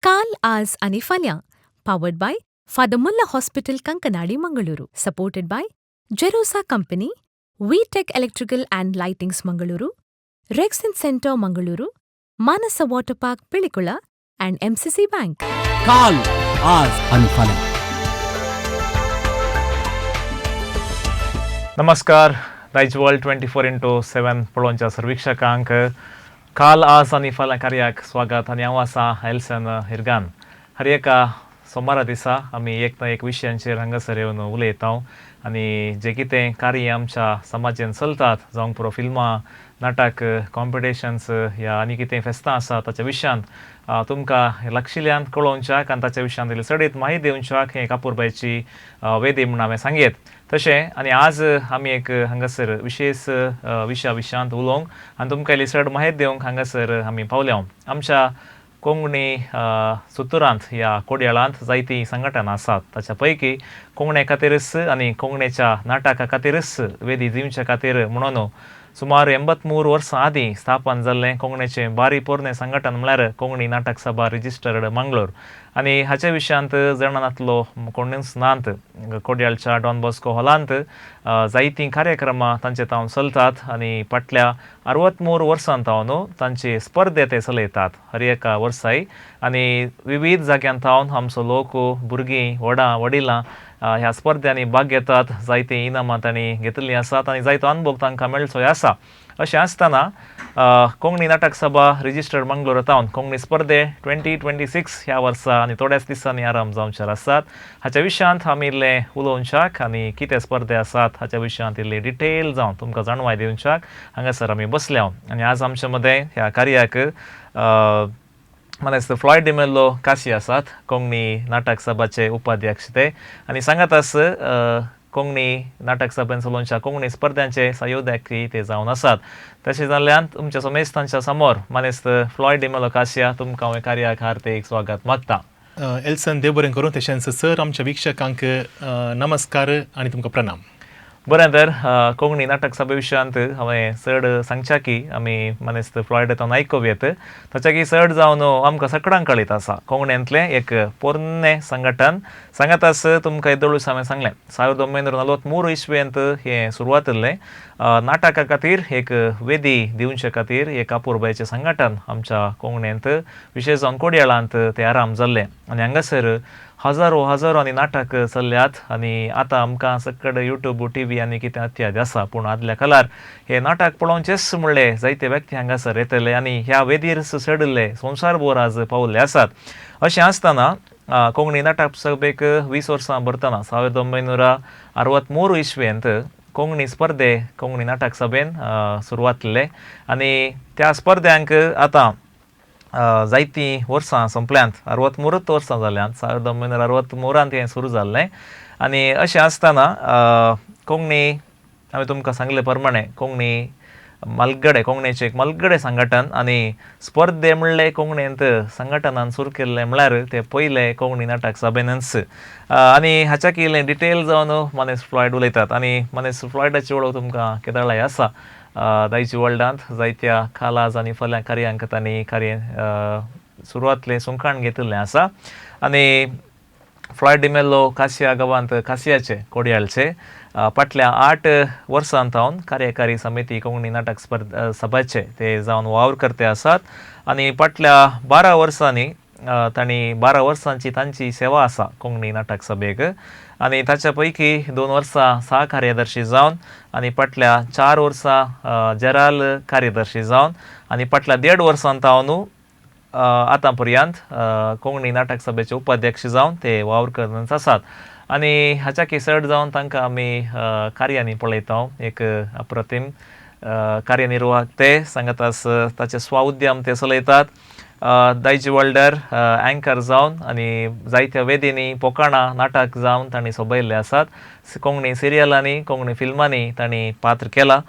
काल आज आणि फाल्यां powered by Fadamulla Hospital Kankanadi Mangaluru supported by Jerosa Company, VTech Electrical and Lightings Mangaluru, Rexin Center Mangaluru, Manasa Water Park Pilikula and MCC Bank. काल आज आणि फाल्यां. नमस्कार. दायजिवर्ल्ड 24x7 पळोवच्या सर्वीक्षकांक काल आज आणि फाल्यां कार्याक स्वागत आनी हांव आसा एल्सन हिरगान. हर एका सोमारा दिसा आमी एक ना एक विशयांचेर हांगासर येवन उलयता आनी जे कितें कार्य आमच्या समाजान चलतात जावं पुरो फिल्मां नाटक कॉम्पिटिशन्स या आनी कितें फेस्तां आसा ताच्या विशयान तुमकां लक्षिल्ल्यान कळोवच्याक आनी ताच्या विशयान इल्ली सडीत म्हायती दिवच्याक हे कापूरबायची वेदी म्हूण हांवें सांगीत. तशें आनी आज आमी एक हांगासर विशेष विशयांत उलोवंक आनी तुमकां इल्ली चड म्हायती दिवंक हांगासर आमी पावल्या. आमच्या कोंकणी सुतुरांत ह्या कोडयाळांत जायतीं संघटना आसात. ताच्या पैकी कोंकणे खातीरच आनी कोंकणीच्या नाटका खातीरच वेदी दिवचे खातीर म्हणून सुमार 83 वर्सां आदीं स्थापन जाल्लें कोंकणीचें बारी पोरनें संघटन म्हळ्यार कोंकणी नाटक सभा रजिस्टर्ड मंगळूर. आनी हाच्या विशयांत जाणांतलो कोणूच नात. कोडयाळच्या डॉन बॉस्को हॉलांत जायतीं कार्यक्रमां तांचे तावन चलतात आनी फाटल्या 63 वर्सां तावन तांचे स्पर्धे ते चलयतात हर एका वर्साय. आनी विविध जाग्यां तावन आमचो लोक भुरगीं व्हडा वडिलां ह्या स्पर्धांनी भाग घेतात. जायतीं इनामां तांणी घेतिल्लीं आसात आनी जायतो अनुभव तांकां मेळचोय आसा. अशें आसतना कोंकणी नाटक सभा रजिस्टर्ड मंगळूर तावन कोंकणी स्पर्धे 2026 ह्या वर्सा आनी थोड्याच दिसांनी आरंभ जावचे आसात. हाच्या विशयांत आमी इल्लें उलोवच्याक आनी कितें स्पर्धे आसात हाच्या विशयांत इल्ली डिटेल जावन तुमकां जाणवाय दिवच्याक हांगासर आमी बसल्या. आनी आज आमचे मदें ह्या कार्याक मनेस्त फ्लॉयड डिमेल्लो कासी आसात, कोंकणी नाटक सभाचे उपाध्यक्ष ते, आनी सांगातास कोंकणी नाटक सभेन चलोवच्या कोंकणी स्पर्धांचे संयोजकय ते जावन आसात. तशें जाल्ल्यान तुमच्या समेस्तांच्या समोर मनेस्त फ्लॉयड डिमेल्लो कासिया तुमकां हांवें कार्याक हार्दिक स्वागत मागता. एल्सन देव बरें करूं. तशेंच सर आमच्या विक्षकांक नमस्कार आनी तुमकां प्रणाम. बरें तर कोंकणी नाटक सभे विशयांत हांवें चड सांगच्या की आमी मनेस्त फ्लॉयड तावन आयकोवेत. ताच्या की चड जावन आमकां सगळ्यांक कळीत आसा कोंकणींतलें एक पोरनें संघटन. सांगातास तुमकां येदोळूच हांवें सांगलें 1943 इस्वेंत हें सुरवात जाल्लें. नाटका खातीर एक वेदी दिवचे खातीर एक अपुरबायेचें संघटन आमच्या कोंकणींत विशेश जावन कोडयाळांत तें आरंभ जाल्लें. आनी हांगासर हजारो आनी नाटक चल्ल्यात आनी आतां आमकां सकड यूट्यूब TV आनी कितें इत्यादी आसा. पूण आदल्या काळार हे नाटक पळोवचेच म्हणले जायते व्यक्ती हांगासर येतले आनी ह्या वेदीर चडिल्ले संवसारभर आज पावल्ले आसात. अशें आसतना कोंकणी नाटक सभेक 20 वर्सां भरतना 1963 इस्वेंत कोंकणी स्पर्धे कोंकणी नाटक सभेन सुरवात केल्ले आनी त्या स्पर्धांक आतां जायतीं वर्सां सोंपल्यांत 63 वर्सां जाल्यांत. 1963 हें सुरू जाल्लें. आनी अशें आसतना कोंकणी हांवें तुमकां सांगले प्रमाणे कोंकणी मलगडे कोंकणीचें एक मलगडे संघटन आनी स्पर्धे म्हणले कोंकणींत संघटनान सुरू केल्लें म्हळ्यार ते पयले कोंकणी नाटक सभेनच. आनी हाच्या इल्लें डिटेल जावन मनेस फ्लॉयड उलयतात आनी मनेस फ्लॉयडाची वळख तुमकां केदळाय आसा. दायजिवर्ल्डांत जायत्या काल आज आनी फाल्यां कार्यांक तांणी सुरवातले सुंकाण घेतिल्लें आसा. आनी फ्लॉयड डिमेल्लो कासिया गांवांत कासियाचे कोडयाळचे फाटल्या 8 वर्सां तावन कार्यकारी समिती कोंकणी नाटक सभाचे ते जावन वावर करते आसात. आनी फाटल्या 12 वर्सांनी तांणी 12 वर्सांची तांची सेवा आसा कोंकणी नाटक सभेक. आनी ताच्या पैकी 2 वर्सां सहकार्यदर्शी जावन आनी फाटल्या 4 वर्सां जेराल कार्यदर्शी जावन आनी फाटल्या 1.5 वर्सां तावन आतां पर्यंत कोंकणी नाटक सभेचे उपाध्यक्ष जावन ते वावर करत आसात. आनी हाच्या चड जावन तांकां आमी कार्यांनी पळयता. एक अप्रतीम कार्यनिर्वाहक ते सांगातास ताचे स्वाउद्यम ते चलयतात. दायजिवर्ल्डर अँकर जावन आनी जायत्या वेदींनी पोकाणां नाटक जावन तांणी सोबयल्ले आसात. कोंकणी सिरियलांनी कोंकणी फिल्मांनी तांणी पात्र केलां.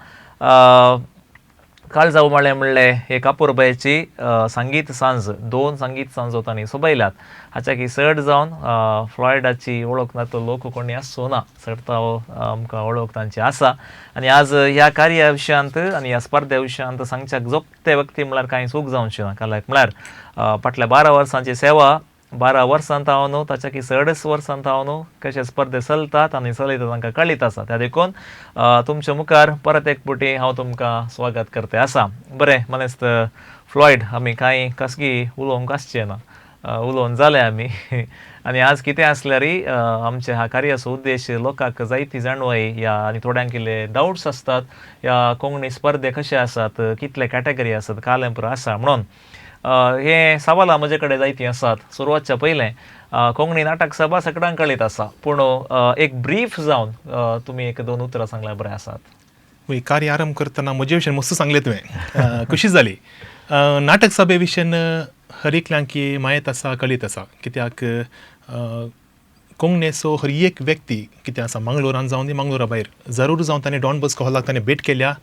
काल जाऊ म्हणले एक अपुरबायची संगीत सांज 2 संगीत सांजो तांणी सोबयल्यात हाच्या की चड जावन फ्लॉयडाची वळख ना तो लोक कोणी आसचो ना चड तो आमकां वळख तांची आसा आनी आज ह्या कार्या विशयांत आनी ह्या स्पर्धे विशयांत सांगच्याक जोगते व्यक्ती म्हळ्यार कांय चूक जावची ना कालाक म्हळ्यार फाटल्या 12 वर्सांची सेवा 12 वर्सांत हांव न्हू ताच्या की 6.5 वर्सांत हांव न्हू कशे स्पर्धे चलतात आनी चलयता तांकां कळीत आसा त्या देखून तुमच्या मुखार परत एक पुटी हांव तुमकां स्वागत करते आसा बरें मनेस्त फ्लॉयड आमी कांय कसगी उलोवंक आसचे ना उलोवन जाले आमी आनी आज कितें आसल्यारय आमचे ह्या कार्याचो उद्देश लोकांक जायती जाणवाय ह्या आनी थोड्यांक कितें डावट्स आसतात ह्या कोंकणी स्पर्धे कशे आसात कितले कॅटेगरी आसात कालें पुरो आसा म्हणून हे सवालां म्हजे कडेन जायतीं आसात सुरवातच्या पयलें कोंकणी नाटक सभा सगळ्यांक कळीत आसा पूण एक ब्रीफ जावन तुमी एक 2 उतरां सांगल्यार बरें आसात कार्य आरंभ करतना म्हजे विशयन मस्त सांगलें तुवें खुशी जाली नाटक सभे विशयन हर एकल्यांक माहीत आसा कळीत आसा कित्याक कोंकणीचो हर एक व्यक्ती कितें आसा मंगळुरान जावन दी मंगळुरा भायर जरूर जावन ताणें डॉन बॉस्को हॉलाक ताणें भेट केल्या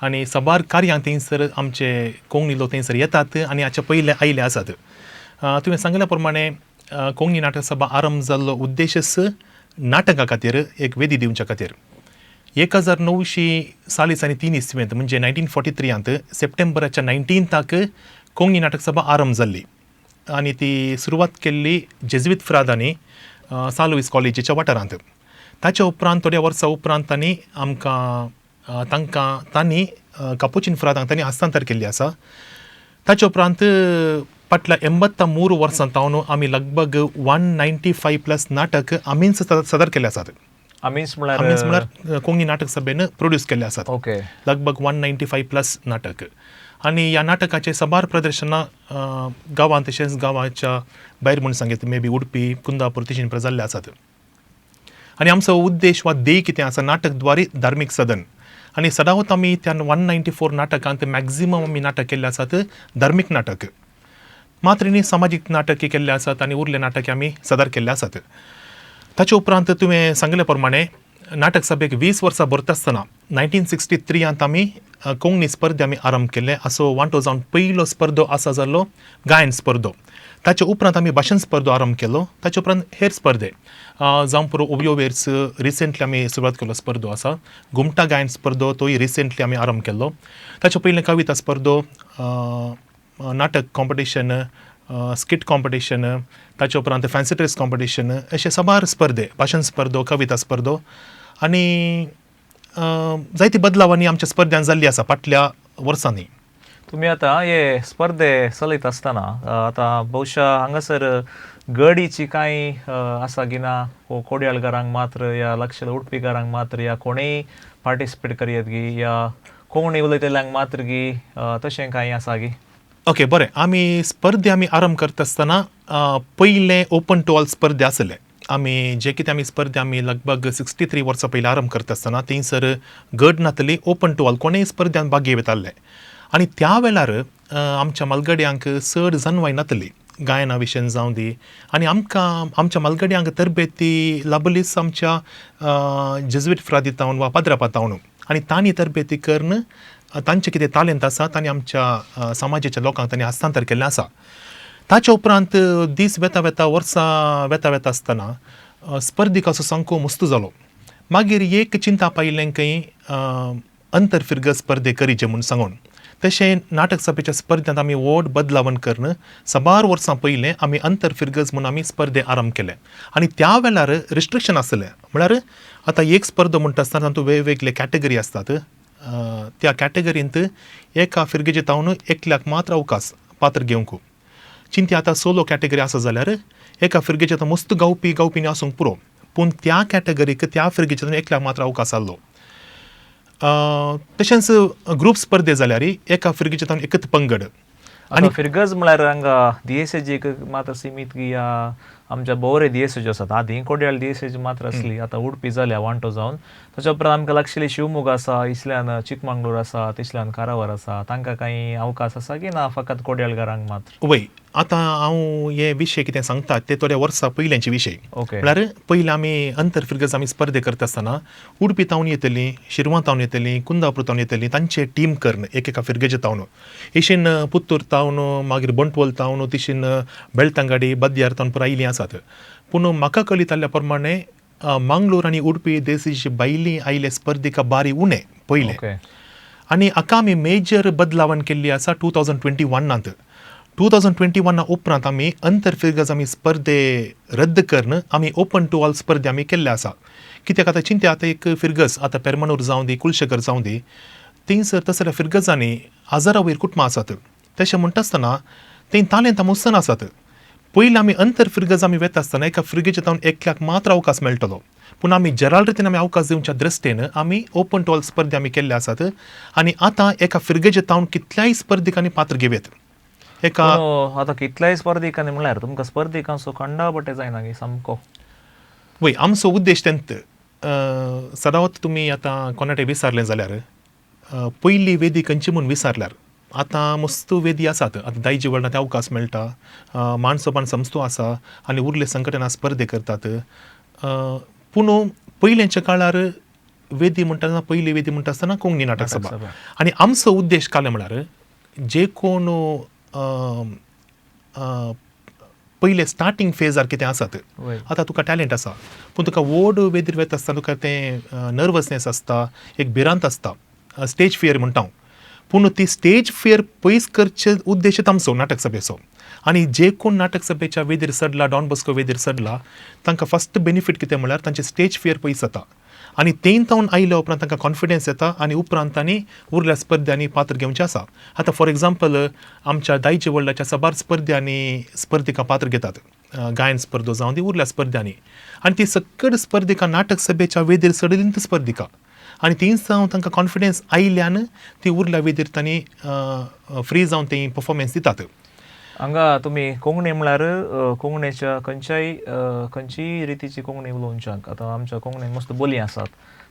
आनी सबार कार्यांक थंयसर आमचे कोंकणी लोक थंयसर येतात आनी हाचे पयले आयले आसात तुवें सांगल्या प्रमाणे कोंकणी नाटक सभा आरंभ जाल्लो उद्देशच नाटका खातीर एक वेदी दिवच्या खातीर 1943 इस्वेंत म्हणजे 1943 सप्टेंबराच्या 19 कोंकणी नाटक सभा आरंभ जाल्ली आनी ती सुरवात केल्ली जेजुईत फ्रादांनी सालुईस कॉलेजीच्या वाठारांत ताच्या उपरांत थोड्या वर्सां उपरांत तांणी कापुचीन फ्रादांक तांणी हस्तांतर केल्ली आसा ताच्या उपरांत फाटल्या 83 वर्सांत आमी लगभग 195+ नाटक आमीच सादर केले आसात आमीच म्हळ्यार कोंकणी नाटक सभेन प्रोड्यूस केले आसात ओके लगभग 195+ नाटक आनी ह्या नाटकाचे सबार प्रदर्शनां गांवांत तशेंच गांवाच्या भायर म्हूण सांगितलें मे बी उडपी कुंदापूर तशें जाल्ले आसात आनी आमचो उद्देश वा ध्येय कितें आसा नाटकद्वारे धार्मीक सदन आनी सदांच आमी त्या 194 नाटकांत मॅक्झिमम आमी नाटक केल्ले आसात धार्मीक नाटक मात्र न्ही सामाजीक नाटक केल्ले आसात आनी उरले नाटक आमी सादर केल्ले आसात ताचे उपरांत तुवें सांगले प्रमाणे नाटक सभेक 20 वर्सां भरता आसतना 1963 आमी कोंकणी स्पर्धे आमी आरंभ केले असो वांटो जावन पयलो स्पर्धो आसा जाल्लो गायन स्पर्धो ताचे उपरांत आमी भाशण स्पर्धो आरंभ केलो ताचे उपरांत हेर स्पर्धे जावं पुरो ओवियो वेर्स रिसेंटली आमी सुरवात केलो स्पर्धो आसा घुमटा गायन स्पर्धो तोय रिसेंटली आमी आरंभ केल्लो ताचे पयलीं कविता स्पर्धो नाटक कॉम्पिटिशन स्किट कॉम्पिटिशन ताचे उपरांत फॅन्सी ड्रेस कॉम्पिटिशन अशे सबार स्पर्धे भाशण स्पर्धो कविता स्पर्धो आनी जायती बदलावांनी आमच्या स्पर्धांत जाल्ली आसा फाटल्या वर्सांनी तुमी आतां हे स्पर्धे चलयत आसतना आतां भोवशा हांगासर गडीची कांय आसा की ना कोडयाळकारांक मात्र या लक्ष उडपीकारांक मात्र या कोणेय पार्टिसिपेट करयत गी या कोंकणी उलयतल्यांक मात्र गी तशें कांय आसा गी ओके बरें आमी स्पर्धे आमी आरंभ करता आसतना पयले ओपन टू ऑल स्पर्धे आसले आमी जे कितें आमी स्पर्धे आमी लगभग 63 वर्सां पयलीं आरंभ करता आसतना थंयसर गड नातली ओपन टू ऑल कोणेय स्पर्धांत भाग घेताले आनी त्या वेळार आमच्या मलगड्यांक चड जानवाय नातली गायना विशयन जावं दी आनी आमच्या मलगड्यांक तरबेती लाबलीच आमच्या जेजुईत फ्रादितावन वा पाद्रापातावन आनी तांणी तरबेती करून तांचे कितें तालेंत आसा तांणी आमच्या समाजाच्या लोकांक तांणी हस्तांतर केल्लें आसा ताचे उपरांत दीस वेता वर्सां वेता आसतना स्पर्धीक असो संको मस्त जालो मागीर एक चिंता पायिल्लें खंय अंतरफिर्ग स्पर्धे करीचे म्हूण सांगून तशें नाटक सभेच्या स्पर्धांत आमी व्हड बदलावण करून सबार वर्सां पयलें आमी अंतरफिर्गज म्हूण आमी स्पर्धे आरंभ केले आनी त्या वेळार रिस्ट्रिक्शन आसलें म्हळ्यार आतां एक स्पर्धा म्हणटा आसतना तातूंत वेगवेगळे कॅटेगरी आसतात त्या कॅटेगरींत एका फिर्गेचे तावन एकल्याक मात्र अवकाश पात्र घेवंक चिंती आतां सोलो कॅटेगरी आसा जाल्यार एका फिर्गेचे आतां मस्त गावपीनी आसूंक पुरो पूण त्या कॅटेगरीक त्या फिर्गेचे तातूंत एकल्याक मात्र अवकाश आसलो तशेंच ग्रूप स्पर्धे जाल्यार एका फिर्गेचे तावन एकच पंगड आनी फिर्गज म्हळ्यार हांगा डीएसएजीक मात्र सीमीत की आमच्या बोरे डीएसएजी आसात आदी कोड्याळ डीएसएजी मात्र आसली आतां उडपी जाल्या वांटो जावन ताच्या उपरांत आमकां लागशिल्ली शिवमोगा आसा इतल्यान चिकमंगळूर आसा तितल्यान कारावार आसा तांकां कांय अवकाश आसा की ना फकत कोड्याळकारांक मात्र वय आतां हांव हे विशय कितें सांगता ते थोड्या वर्सां पयल्यांचे विशय. ओके. म्हळ्यार पयलीं आमी अंतरफिरगज आमी स्पर्धे करता आसतना उडपी तावन येतलीं, शिरवां तावन येतलीं, कुंदापूर तावन येतलीं, तांचे टीम करून एकेका फिरगेचे तावन इशीन पुत्तूर तावन मागीर बंटवल तावन तिशीन बेळतंगाडी बद्यार तावन पुरो आयलीं आसात. पूण म्हाका कळिताल्या प्रमाणे मंगळूर आनी उडपी देशीची भायलीं आयले स्पर्धिका बारी उणे पयले. ओके. आनी हाका आमी मेजर बदलावण केल्ली आसा 2021 2021 उपरांत आमी अंतरफिरगज आमी स्पर्धे रद्द करून आमी ओपन टू ऑल स्पर्धे आमी केल्ले आसा. कित्याक आतां चिंते आतां एक फिरगज आतां पेरमानूर जावं दी कुलशेकर जावं दी थंयसर तसल्या फिरगजांनी हजारां वयर कुटुंबां आसात. तशें म्हणटा आसतना थंय तालेंत मुसन आसात. पयलीं आमी अंतरफिरगज आमी वेता आसतना एका फिरगेचे तावन एकल्याक मात्र अवकाश मेळटलो. पूण आमी जराल रितीन आमी अवकाश दिवच्या दृश्टेन आमी ओपन टू ऑल स्पर्धे आमी केल्ले आसात. आनी आतां एका फिरगेचे तावन कितल्याय स्पर्धिकांनी पात्र घेवेत. एका आतां कितल्याय स्पर्धिकांनी म्हळ्यार तुमकां स्पर्धिकांचो कंडाबटे जायना गे सामको. वय आमचो उद्देश तेंत सदांच तुमी आतां कोणाकय विचारलें जाल्यार पयली वेदी खंयची म्हूण विचारल्यार आतां मस्त वेदी आसात. आतां दायजी वर्ल्डांत अवकाश मेळटा, मानसोबान संस्थो आसा आनी उरले संघटना स्पर्धे करतात. पूण पयलेंच्या काळार वेदी म्हणटा पयली वेदी म्हणटा आसतना कोंकणी नाटक सभा. आनी आमचो उद्देश काले म्हळ्यार जे कोण पयले स्टार्टींग फेजार कितें आसात. आतां तुका टॅलेंट आसा पूण तुका व्हड वेदीर वेता आसतना तुका तें नर्वसनेस आसता, एक भिरांत आसता, स्टेज फियर म्हणटा हांव. पूण ती स्टेज फियर पयस करचे उद्देश आमचो नाटक सभेचो. आनी जे कोण नाटक सभेच्या वेदीर चडला, डॉन बॉस्को वेदीर चडला तांकां फस्ट बेनिफीट कितें म्हळ्यार तांचे स्टेज फियर पयस जाता. आनी तें तावन आयल्या उपरांत तांकां कॉन्फिडन्स येता आनी उपरांत तांणी उरल्या स्पर्धांनी पात्र घेवचें आसा. आतां फॉर एग्जाम्पल आमच्या दायजी वर्ल्डाच्या सबार स्पर्धांनी स्पर्धिका पात्र घेतात, गायन स्पर्धो जावं दी उरल्या स्पर्धांनी. आनी ती सकट स्पर्धिका नाटक सभेच्या वेदीर चडलींत स्पर्धिका आनी तीं जावन तांकां कॉन्फिडन्स आयल्यान ती उरल्या वेदीर तांणी फ्री जावन ती परफॉर्मन्स दितात. हांगा तुमी कोंकणी म्हळ्यार कोंकणीच्या खंयचीय रितीची कोंकणी उलोवच्याक आतां आमच्या कोंकणीन मस्त बोली आसात,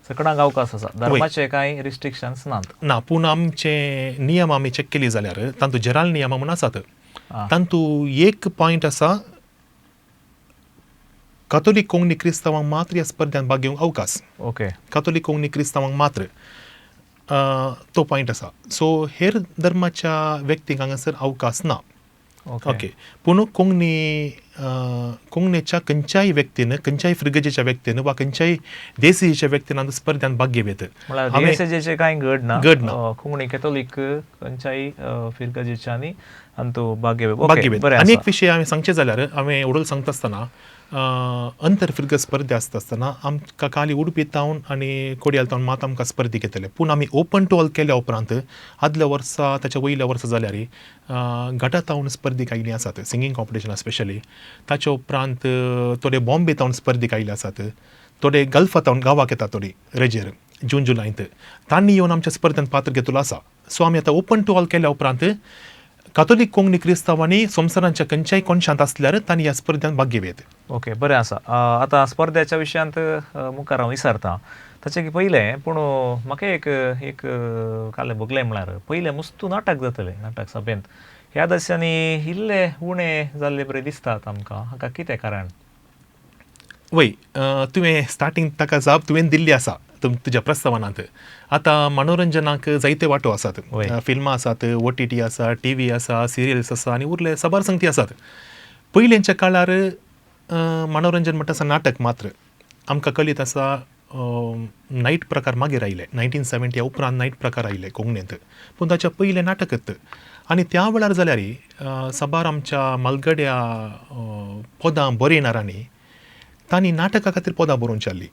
सगळ्यांक अवकाश आसा, धर्माचे कांय रिस्ट्रिक्शन्स नात ना. पूण आमचे नियम आमी चॅक केली जाल्यार तातूंत जराल नियम म्हूण आसात. तातूंत एक पॉयंट आसा कॅथोलीक कोंकणी क्रिस्तांवांक मात्र ह्या स्पर्धांत भाग घेवंक अवकाश. ओके. कॅथोलीक कोंकणी क्रिस्तांवांक मात्र तो पॉयंट आसा. सो हेर धर्माच्या व्यक्तींक हांगासर अवकाश ना. ओके. पूण कोंकणीच्या खंयच्याय व्यक्तीन, खंयच्याय फिरगजेच्या व्यक्तीन वा खंयच्याय देशीच्या व्यक्तीन स्पर्धांत भाग घेवेत. म्हळ्यार कांय घड ना. कोंकणी कॅथोलीक खंयच्याय फिरगजेच्यांनी हातूंत भाग घेवेत. आनी एक विशय हांवें सांगचें जाल्यार हांवें उडोवन सांगता आसतना अंतरफिरगज स्पर्धे आसता आसतना आमकां खाली उडपी तावन आनी कोडयाल तावन मात आमकां स्पर्धे घेतले. पूण आमी ओपन टू ऑल केल्या उपरांत आदल्या वर्सा ताच्या वयल्या वर्सा जाल्यार गटा तावन स्पर्धीक आयिल्लीं आसात, सिंगींग कॉम्पिटिशनां स्पेशली. ताच्या उपरांत थोडे बॉम्बे तावन स्पर्धीक आयिल्ले आसात, थोडे गल्फा तावन गांवाक येतात थोडी रेजेर जून जुलयात. तांणी येवन आमच्या स्पर्धेंत पात्र घेतलो आसा. सो आमी आतां ओपन टू ऑल केल्या उपरांत कॅथोलीक कोंकणी क्रिस्तांवांनी संवसारांच्या खंयच्याय कोनशांत आसल्यार तांणी ह्या स्पर्धेंत भाग घेवेत. ओके, बरें आसा. आतां स्पर्धेच्या विशयांत मुखार हांव विचारतां ताचे पयलें. पूण म्हाका एक काले भोगलें म्हळ्यार पयलें मस्तू नाटक जातलें नाटक सभेंत. ह्या दर्शांनी इल्ले उणें जाल्ले बरें दिसतात आमकां. हाका कितें कारण? वय तुवें स्टार्टींग ताका जाप तुवें दिल्ली आसा तुज्या प्रस्तावनांत. आतां मनोरंजनाक जायते वांटो आसात. फिल्मां आसात, OTT आसा, TV आसा, सिरियल्स आसा आनी उरले सबार संगती आसात. पयलेंच्या काळार मनोरंजन म्हणटा आसा नाटक मात्र. आमकां कळीत आसा नायट प्रकार मागीर आयले 1970 उपरांत नायट प्रकार आयले कोंकणींत. पूण ताच्या पयलें नाटकच. आनी त्या वेळार जाल्यार सबार आमच्या मालगड्या पदां बरयणाऱ्यांनी तांणी नाटका खातीर पदां बरोवंची आहली.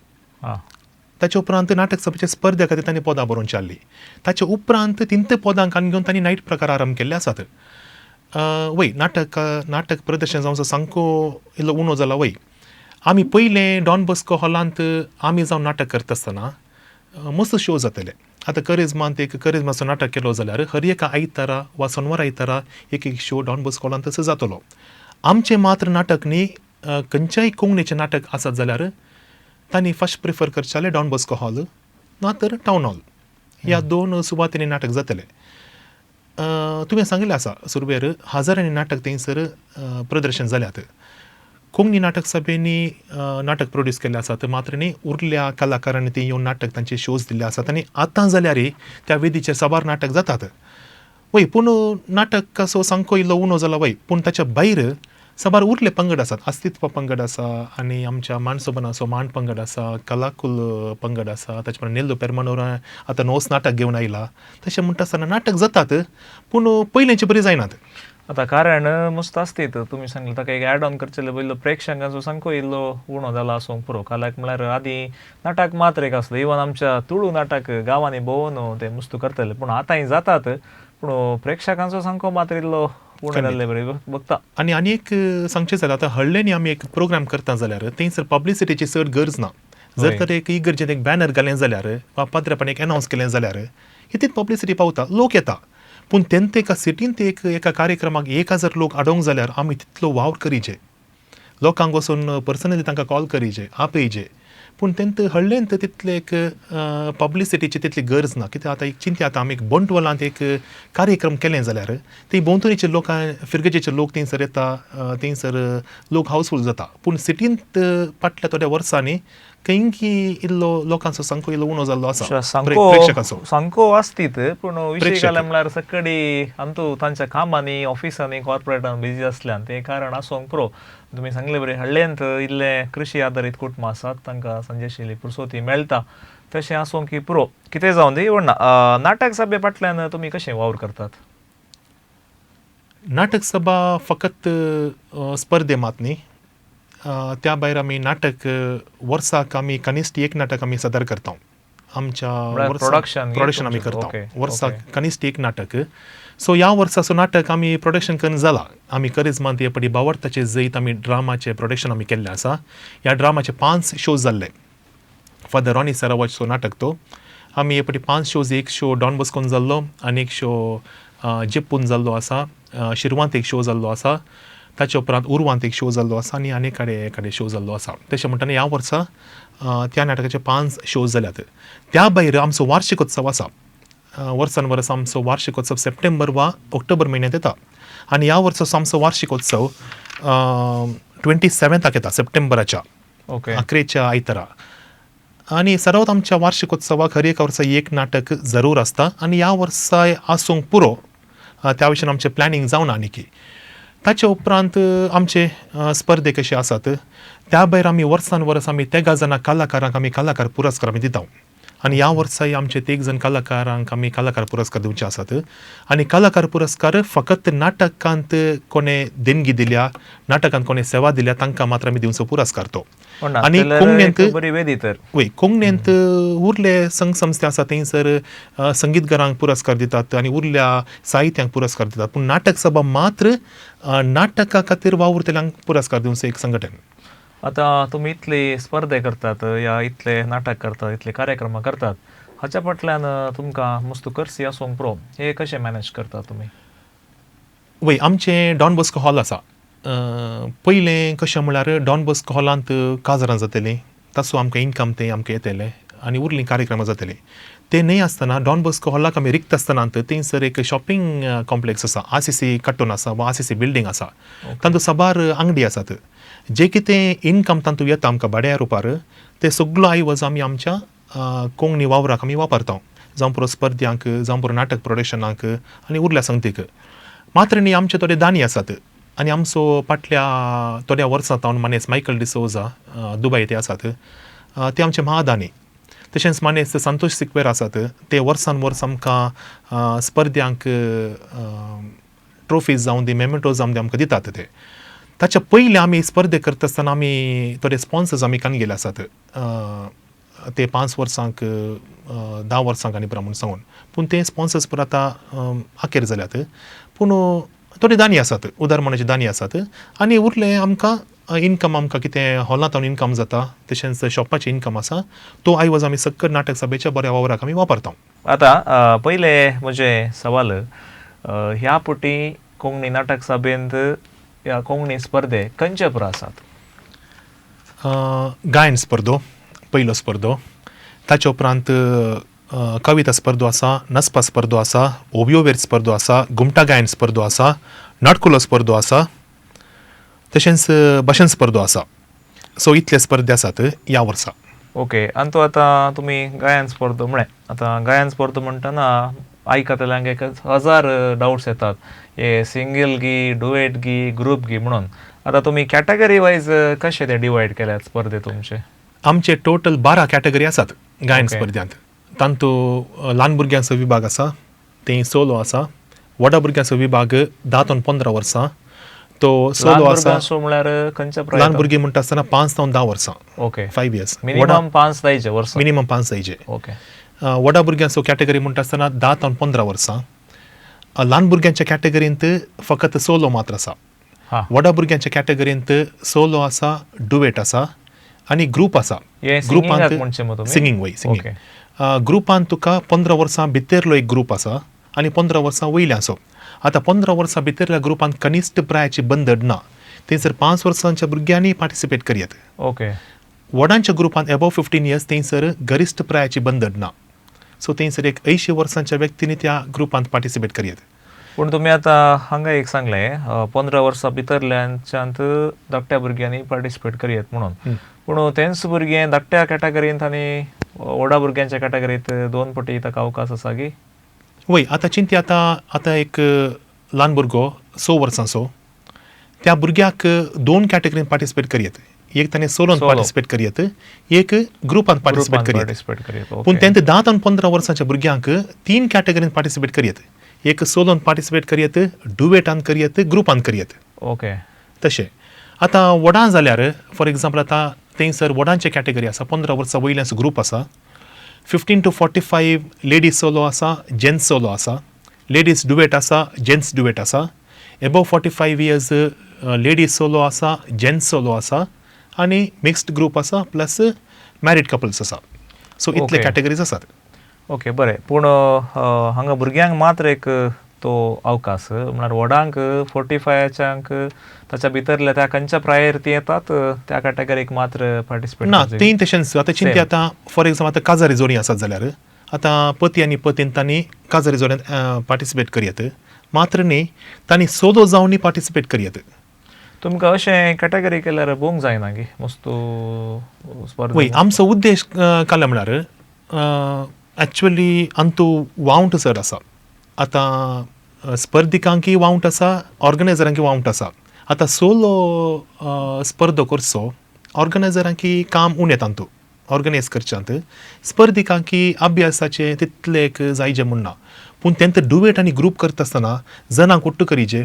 ताचे उपरांत नाटक सभेच्या स्पर्धे खातीर तांणी पदां बरोवंची आहली. ताचे उपरांत तिंत पदांक आनी घेवन तांणी नायट प्रकार आरंभ केल्ले आसात. वय नाटक प्रदर्शन जावचो सामको इल्लो उणो जाला. वय आमी पयलें डॉन बॉस्को हॉलांत आमी जावन नाटक करता आसतना मस्त शो जातले. आतां करिज्मांत एक करिज्माचो नाटक केलो जाल्यार हर एका आयतारा वा सोनवार आयतारा एक शो डॉन बॉस्को हॉलांत तसो जातलो. आमचें मात्र नाटक न्ही खंयच्याय कोंकणीचें नाटक आसत जाल्यार तांणी फर्स्ट प्रिफर करचें डॉन बॉस्को हॉल ना तर टावन हॉल. ह्या दोन सुवातींनी नाटक जातलें. तुवें सांगिल्लें आसा सुरवेर हजारांनी नाटक थंयसर प्रदर्शन जाल्यात. कोंकणी नाटक सभेनी नाटक प्रोड्यूस केल्लें आसात, मात्र न्ही उरल्या कलाकारांनी थंय येवन नाटक तांचे शोज दिल्ले आसात आनी आतां जाल्यार त्या वेदीचेर सबार नाटक जातात. वय पूण नाटक असो सांको इल्लो उणो जाला वय, पूण ताच्या भायर सबार उरले पंगड आसात. अस्तित्व पंगड आसा आनी आमच्या माणसोबन असो मांड पंगड आसा, कलाकुल पंगड आसा, ताचे परस नेल्लो पेरमानोर आतां नवोच नाटक घेवन आयला. तशें म्हणटा आसतना नाटक जातात, पूण पयलींचे बरी जायनात. आता कारण मस्त आसतीत तुमी सांगले ताका एक ॲड ऑन करचेले पयलो प्रेक्षकांचो सामको इल्लो उणो जाला आसूंक पुरो. काल्याक म्हळ्यार आदी नाटक मात्र एक आसलो, इवन आमच्या तुळू नाटक गांवांनी भोंवून ते मस्त करतले, पूण आतांय जातात, पूण प्रेक्षकांचो सामको मात्र इल्लो उणो जाल्ले बरे बघता. आनी एक सांगचें जाल्यार आतां हळ्ळेनी आमी एक प्रोग्राम करता जाल्यार थंयसर पब्लिसिटीची चड गरज ना. जर तर एक इगर्जेन एक बॅनर घालें जाल्यार वा पाद्रेपण एक अनावन्स केलें जाल्यार इतलीच पब्लिसिटी पावता, लोक येता. पूण तेंत एका सिटीन ते एका कार्यक्रमाक 1000 लोक आडोवंक जाल्यार आमी तितलो वावर करीचे, लोकांक वचून पर्सनली तांकां कॉल करीचे, आपयचे. पूण तेंत हळ्ळेंत तितले एक पब्लिसिटीची तितली गरज ना. कित्याक आतां एक चिंती आतां आमी एक बंटवालांत एक कार्यक्रम केलें जाल्यार थंय भोंवतणीचे लोकां फिरगेचे लोक थंयसर येता, थंयसर लोक हावसफूल जाता. पूण सिटींत फाटल्या थोड्या वर्सांनी खंयकी इल्लो लोकांचो सांको इल्लो उणो जाल्लो आसा प्रेक्षकाचो. सांको आसतीत, पूण विशय जाल्यार म्हळ्यार सकडी आमचो तांच्या कामांनी ऑफिसांनी कॉर्पोरेटान बिजी आसल्यान ते कारण आसूंक पुरो. तुमी सांगले बरें हळ्ळेंत इल्ले कृशी आदारीत कुटुंब आसात, तांकां संजेशिल्ली पुरसोती मेळटा, तशें आसूंक पुरो. कितें जावन दी इवडना नाटक सभे फाटल्यान तुमी कशें वावर करतात? नाटक सभा फकत स्पर्धे मात न्ही, त्या भायर आमी नाटक वर्साक आमी कनिश्ट एक नाटक आमी सादर करता. आमच्या प्रोडक्शन आमी करता वर्साक कनिश्ट एक नाटक. सो ह्या वर्साचो नाटक आमी प्रोडक्शन करून जाला. आमी करिश्मांत हे पडी बावर्ताचे जैत आमी ड्रामाचें प्रोडक्शन आमी केल्लें आसा. ह्या ड्रामाचे 5 शोज जाल्ले. फादर रॉनी सरावाचो नाटक तो. आमी हे पडी 5 शोज, एक शो डॉन बॉस्कोन जाल्लो आनी एक शो जिप्पून जाल्लो आसा, शिरवांत एक शो जाल्लो आसा, ताचे उपरांत उर्वांत एक शो जाल्लो आसा आनी एकाडे शो जाल्लो आसा. तशें म्हणटना ह्या वर्सा त्या नाटकाचे 5 शोज जाल्यात. त्या भायर आमचो वार्षिकोत्सव आसा. वर्सान वर्स आमचो वार्षिकोत्सव सप्टेंबर वा ऑक्टोबर म्हयन्यांत येता आनी ह्या वर्साचो आमचो वार्षिकोत्सव 27 येता सप्टेंबराच्या 11 आयतारा. आनी सरावत आमच्या वार्षिकोत्सवाक हर एक वर्सा एक नाटक जरूर आसता आनी ह्या वर्सा आसूंक पुरो. त्या भशेन आमचें प्लॅनिंग जावना आनीक. ताचे उपरांत आमचे स्पर्धे कशे आसात, त्या भायर आमी वर्सान वर्स आमी तेगा जाणां कलाकारांक आमी कलाकार पुरस्कार आमी दिता. आनी ह्या वर्साय आमचे 3 जण कलाकारांक आमी कलाकार पुरस्कार दिवचे आसात. आनी कलाकार पुरस्कार फकत नाटकांत कोणें देणगी दिल्या, नाटकांत कोणें सेवा दिल्या तांकां मात्र आमी दिवचो पुरस्कार तो. आनी कोंकणींत उरले संघ संस्थे आसा थंयसर संगीतकारांक पुरस्कार दितात आनी उरल्या साहित्यांक पुरस्कार दितात. पूण नाटक सभा मात्र नाटका खातीर वावुरतल्यांक पुरस्कार दिवचो एक संघटन. आता तुमी इतले स्पर्धे करतात या इतले नाटक करतात, इतले कार्यक्रम करतात, हाच्या फाटल्यान तुमकां मस्त खर्च आसूंक पुरो. हे कशें मॅनेज करतात तुमी? वय आमचें डॉन बॉस्को हॉल आसा. पयलें कशें म्हळ्यार डॉन बॉस्को हॉलांत काजारां जातलीं, ताचो आमकां इन्कम तें आमकां येतलें आनी उरलीं कार्यक्रमां जातलीं. ते न्हय आसतना डॉन बॉस्को हॉलाक आमी रिक्त आसतनांत थंयसर एक शॉपिंग कॉम्प्लेक्स आसा, आरसीसी कट्टून आसा वा आरसीसी बिल्डींग आसा. तातूंत सबार अंगडी आसात. जे कितें इन्कम तातूंत येता आमकां भाड्या रुपार ते सगळो आयवज आमी आमच्या कोंकणी वावराक आमी वापरता. जावं पुरो स्पर्ध्यांक, जावं पुरो नाटक प्रोडक्शनाक आनी उरल्या संगतीक. मात्र न्ही आमचे थोडे दानी आसात आनी आमचो फाटल्या थोड्या वर्सां तावन मानेस मायकल डिसोजा दुबय ते आसात, ते आमचे महादानी. तशेंच मानेस संतोष सिक्वेर आसात, ते वर्सान वर्स आमकां स्पर्ध्यांक ट्रॉफीज जावं दी मेमेंटोज जावं दी आमकां दितात. ते ताच्या पयलीं आमी स्पर्धे करता आसतना आमी थोडे स्पॉन्सर्स आमी कान गेले आसात. ते 5 वर्सांक 10 वर्सांक आनी प्रमाण सांगून. पूण ते स्पॉन्सर्स पर आतां आखेर जाल्यात. पूण थोडे दानी आसात, उदारमणाचे दानी आसात. आनी उरले आमकां इन्कम आमकां कितें हॉलांत इन्कम जाता, तशेंच शॉपाचें इन्कम आसा, तो आयवज आमी सक्कल नाटक सभेच्या बऱ्या वावराक आमी वापरता. आतां पयले म्हजे सवाल, ह्या पुटी कोंकणी नाटक सभेंत ह्या कोंकणी स्पर्धे खंयचे पुरो आसात? गायन स्पर्धो पयलो स्पर्धो, ताचे उपरांत कविता स्पर्धो आसा, नसपा स्पर्धो आसा, ओबिओवेर स्पर्धो आसा, घुमटा गायन स्पर्धो आसा, नाटकुलो स्पर्धो आसा, तशेंच भाशण स्पर्धो आसा. सो इतले स्पर्धे आसात ह्या वर्सा. ओके. आनी तो आतां तुमी गायन स्पर्धो म्हळें, आतां गायन स्पर्धो म्हणटना आयकतल्यांक एक 1000 डावट्स येतात. हे सिंगल गी, डुएट गी, ग्रुप गी म्हणून. आतां तुमी कॅटेगरी वायज कशे ते डिवायड केल्यात स्पर्धे तुमचे? आमचे टोटल 12 कॅटेगरी आसात गायन ओके. स्पर्धांत. तातूंत ल्हान भुरग्यांचो विभाग आसा, ते सोलो आसा. व्हडा भुरग्यांचो विभाग 10 ते 15 वर्सां, तो सोलो आसा. म्हळ्यार खंयच्या ल्हान भुरगीं म्हणटा आसतना 5 ते 10 वर्सां, ओके. 5 इयर्स. मिनिमम 5 जायचे वर्स. मिनिमम 5 जायचे. ओके. व्हडा भुरग्यांचो कॅटेगरी म्हणटा आसतना 10 ते 15 वर्सां. ल्हान भुरग्यांच्या कॅटेगरींत फकत सोलो मात्र आसा. हां. व्हडा भुरग्यांच्या कॅटेगरींत सोलो आसा, डुएट आसा आनी ग्रुप आसा. हे सिंगिंगाक म्हणचे मग तुमी? सिंगींग वय सिंगींग. ओके. ग्रुपान तुका 15 वर्सां भितरलो एक ग्रूप आसा आनी 15 वर्सां वयल्याचो. आतां 15 वर्सां भितरल्या ग्रुपान कनिश्ट प्रायाची बंदड ना. थंयसर 5 वर्सांच्या भुरग्यांनी पार्टिसिपेट करयात. ओके. व्हडांच्या ग्रुपान एबव 15 इयर्स थंयसर गरिश्ट प्रायाची बंदड ना. सो थंयसर एक 80 वर्सांच्या व्यक्तींनी त्या ग्रुपांत पार्टिसिपेट करयात. पूण तुमी आतां हांगा एक सांगलें 15 वर्सां भितरल्यांच्यांत धाकट्या भुरग्यांनी पार्टिसिपेट करयात म्हणून. पूण तेंच भुरगे धाकट्या कॅटेगरींत आनी व्हडा भुरग्यांच्या कॅटेगरींत 2 पटी ताका अवकाश आसा गी? वय आतां चिंती आतां एक ल्हान भुरगो 6 वर्सांचो, त्या भुरग्याक 2 कॅटेगरीन पार्टिसिपेट करयात. एक ताणें सोलोन पार्टिसिपेट करयात, एक ग्रुपान पार्टिसिपेट करयात. पूण तेंत 10 ते 15 वर्सांच्या भुरग्यांक 3 कॅटेगरीन पार्टिसिपेट करयात. एक सोलोन पार्टिसिपेट करयात, डुएटान करयात, ग्रुपान करयात. ओके. तशें आतां व्हडां जाल्यार फॉर एग्जाम्पल आतां थंयसर व्हडांचे कॅटेगरी आसा, 15 वर्सां वयल्याच ग्रूप आसा. 15 to 45 लेडीज सोलो आसा, जेंट्स सोलो आसा. लेडीज डुएट आसा, जेंट्स डुएट आसा. एबव 45 इयर्स लेडीज सोलो आसा, जेंट्स सोलो आसा आनी मिक्स्ड ग्रूप आसा प्लस मॅरीड कपल्स आसा. सो इतले ओके. कॅटेगरीज आसात. ओके, बरें. पूण हांगा भुरग्यांक मात्र एक तो अवकाश, म्हळ्यार व्हडांक 45च्यांक ताच्या भितरल्या त्या खंयच्या प्रायोरिटी येतात त्या कॅटेगरीक मात्र पार्टिसिपेट ना, तें तशेंच. आतां चिंती आतां फॉर एग्जाम्पल आतां काजारी जोडी आसात जाल्यार आतां पती आनी पतीन तांणी काजारी जोड्यांत पार्टिसिपेट करयात. मात्र न्ही तांणी सोलो जावनी पार्टिसिपेट करयात. तुमकां अशें कॅटेगरी केल्यार भोवंक जायना गी मस्तू स्पर्धा? वय आमचो उद्देश काल म्हळ्यार एक्चुअली अंतू वावंट चड आसा. आतां स्पर्धिकांकय वावंट आसा, ऑर्गनायझरांकय वावंट आसा. आतां सोलो स्पर्धो करचो ऑर्गनायझरांकय काम उणें तांतू ऑर्गनायज करच्यांत. स्पर्धिकांकय अभ्यासाचें तितलें एक जायचें म्हूण ना. पूण तेंत डुएट आनी ग्रूप करता आसतना जनांक उट्ट करीचे,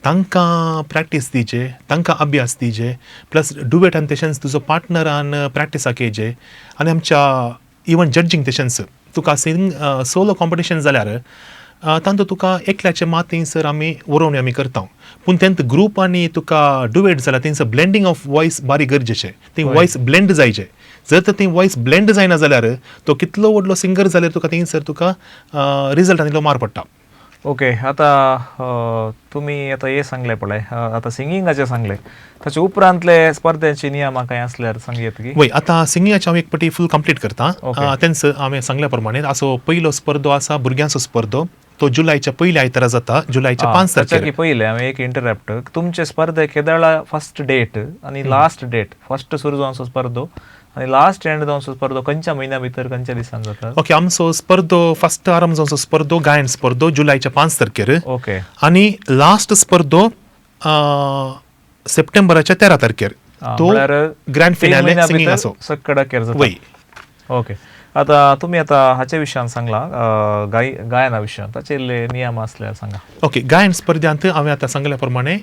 तांकां प्रॅक्टीस दिवचे, तांकां अभ्यास दिवचे, प्लस डुएटान तशेंच तुजो पार्टनरान प्रॅक्टिसाक येवचे. आनी आमच्या इवन जड्जींग तशेंच तुका सोलो कॉम्पिटिशन जाल्यार तांतूं तुका एकल्याचे मात थंयसर आमी वरोवणी आमी करता. पूण तेंत ग्रूप आनी तुका डुएट जाल्यार थंयसर ब्लेंडींग ऑफ वॉयस बारी गरजेचें. थंय वॉयस ब्लेंड जायचें. जर तर थंय वॉयस ब्लेंड जायना जाल्यार तो कितलो व्हडलो सिंगर जाल्यार तुका थंयसर तुका रिजल्टान इल्लो मार पडटा. ओके. आतां तुमी आतां हे सांगले पळय, आतां सिंगिंगाचें सांगलें, ताचे उपरांतले स्पर्धेचे नियम कांय आसल्यार सांगयात की? वय आतां सिंगिंगाचे हांव एक पटी फूल कंप्लीट करता. ओके. तेंच हांवें सांगल्या प्रमाणे असो पयलो स्पर्धो आसा भुरग्यांचो स्पर्धो. तो जुलायच्या पयल्या आयतारा जाता, जुलायच्या 5 तारखेर. पयले हांवें एक इंटरप्ट, तुमचे स्पर्धे केदळा फर्स्ट डेट आनी लास्ट डेट, फर्स्ट सुरू जावचो स्पर्धो आनी लास्ट एंड जावचो स्पर्धो खंयच्या म्हयन्या भितर खंयच्या दिसान जाता? ओके, आमचो स्पर्धो फर्स्ट आरंभ जावचो स्पर्धो गायन स्पर्धो जुलायच्या 5 तारखेर. ओके. आनी लास्ट स्पर्धो सप्टेंबराच्या 13 तारखेर. तो ग्रँड फिनाले सिंगिंग आसो. सकडाकेर जाता. वय. ओके. आतां तुमी आतां हाचे विशयान सांगला गायना विशयान, ताचे नियम आसल्यार सांगा. ओके, गायन स्पर्धांत हांवें आतां सांगल्या प्रमाणे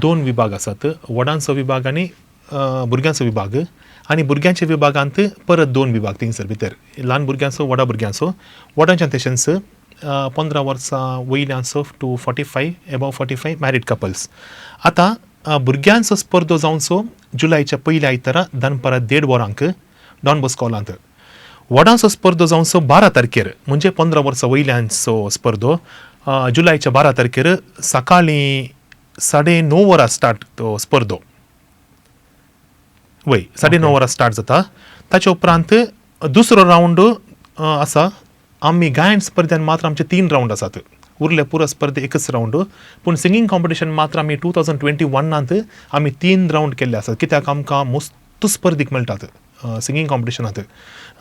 2 विभाग आसात, व्हडांचो विभाग आनी भुरग्यांचो विभाग. आनी भुरग्यांच्या विभागांत परत 2 विभाग थंयसर भितर, ल्हान भुरग्यांचो, व्हडा भुरग्यांचो. व्हडांच्यान तशेंच 15 वर्सां वयल्याचो टू 45 एबव 45 मॅरीड कपल्स. आतां भुरग्यांचो स्पर्धो जावचो जुलायच्या पयल्या आयतारा दनपारां 1:30 वरांक डॉन बॉस्को हॉलांत. व्हडांचो स्पर्धो जावचो 12 तारखेर, म्हणजे 15 वर्सां वयल्याचो स्पर्धो जुलायच्या 12 तारखेर सकाळीं 9:30 वरां स्टार्ट तो स्पर्धो. वय 9:30 वरां स्टार्ट जाता. ताचे उपरांत दुसरो रावंड आसा आमी गायन स्पर्धांत मात्र आमचे 3 रावंड आसात उरले पुरो स्पर्धे एकच रावंड पूण सिंगींग कॉम्पिटिशन मात्र आमी 2021 आमी 3 रावंड केल्ले आसात कित्याक आमकां मस्त स्पर्धीक मेळटात सिंगींग कॉम्पिटिशनांत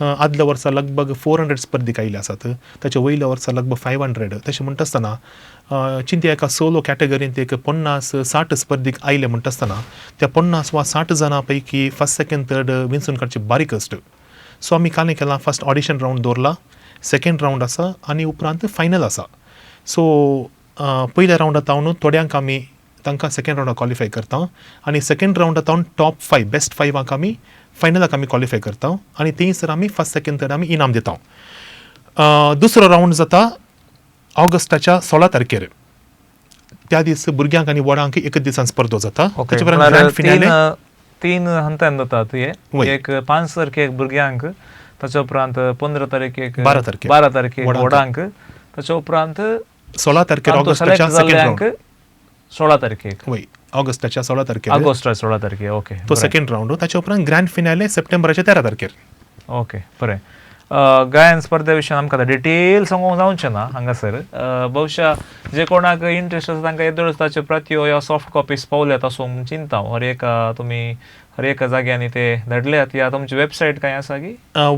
आदल्या वर्सा लगभग 400 स्पर्धीक आयिल्ले आसात ताच्या वयल्या वर्सा लगभग 500 तशें म्हणटा आसतना चिंती एका सोलो कॅटेगरींत एक 50-60 स्पर्धीक आयले म्हणटा आसतना त्या 50 वा 60 जाणां पैकी फर्स्ट सेकंड थर्ड विंचून काडची बारीक कश्ट सो आमी कालें केलां फर्स्ट ऑडिशन रावंड दवरला सेकंड रावंड आसा आनी उपरांत फायनल आसा सो पयल्या रावंडांत हांव थोड्यांक आमी तांकां सेकंड रावंडाक क्वॉलिफाय करता आनी सेकंड रावंडांत हांव टॉप 5 बेस्ट 5 आमी फायनलाक आमी क्वॉलिफाय करता आनी थंयसर आमी फर्स्ट सेकंड थर्ड आमी इनाम दिता दुसरो रावंड जाता ऑगस्टाच्या 16 तारखेर त्या दीस भुरग्यांक आनी व्हडांक एकच दिसान स्पर्धो जाता ताचे उपरांत ग्रँड फिनाले 3 हंतान जातात एक 5 तारखेक भुरग्यांक ताच्या उपरांत 15 तारखेक 12 तारखेक व्हडांक ताच्या उपरांत 16 तारखेर ऑगस्टाच्या सेकंड रावंड 16 तारखेक वय ऑगस्टाच्या 16 तारखेर ऑगस्टाच्या 16 तारखेक ओके तो सेकंड रावंड ताच्या उपरांत ग्रँड फिनाले सप्टेंबराच्या 13 तारखेर ओके बरें गायन स्पर्धे विशीं आमकां डिटेल सांगूंक जावचें ना हांगासर बहुशा जे कोणाक इंट्रस्ट आसा तांकां येदोळच ताच्यो प्रत्यो या सॉफ्ट कॉपीज पावल्यात आसूं चिंता तुमी हर एका जाग्यांनी ते धाडल्यात या तुमची वेबसायट काय आसा की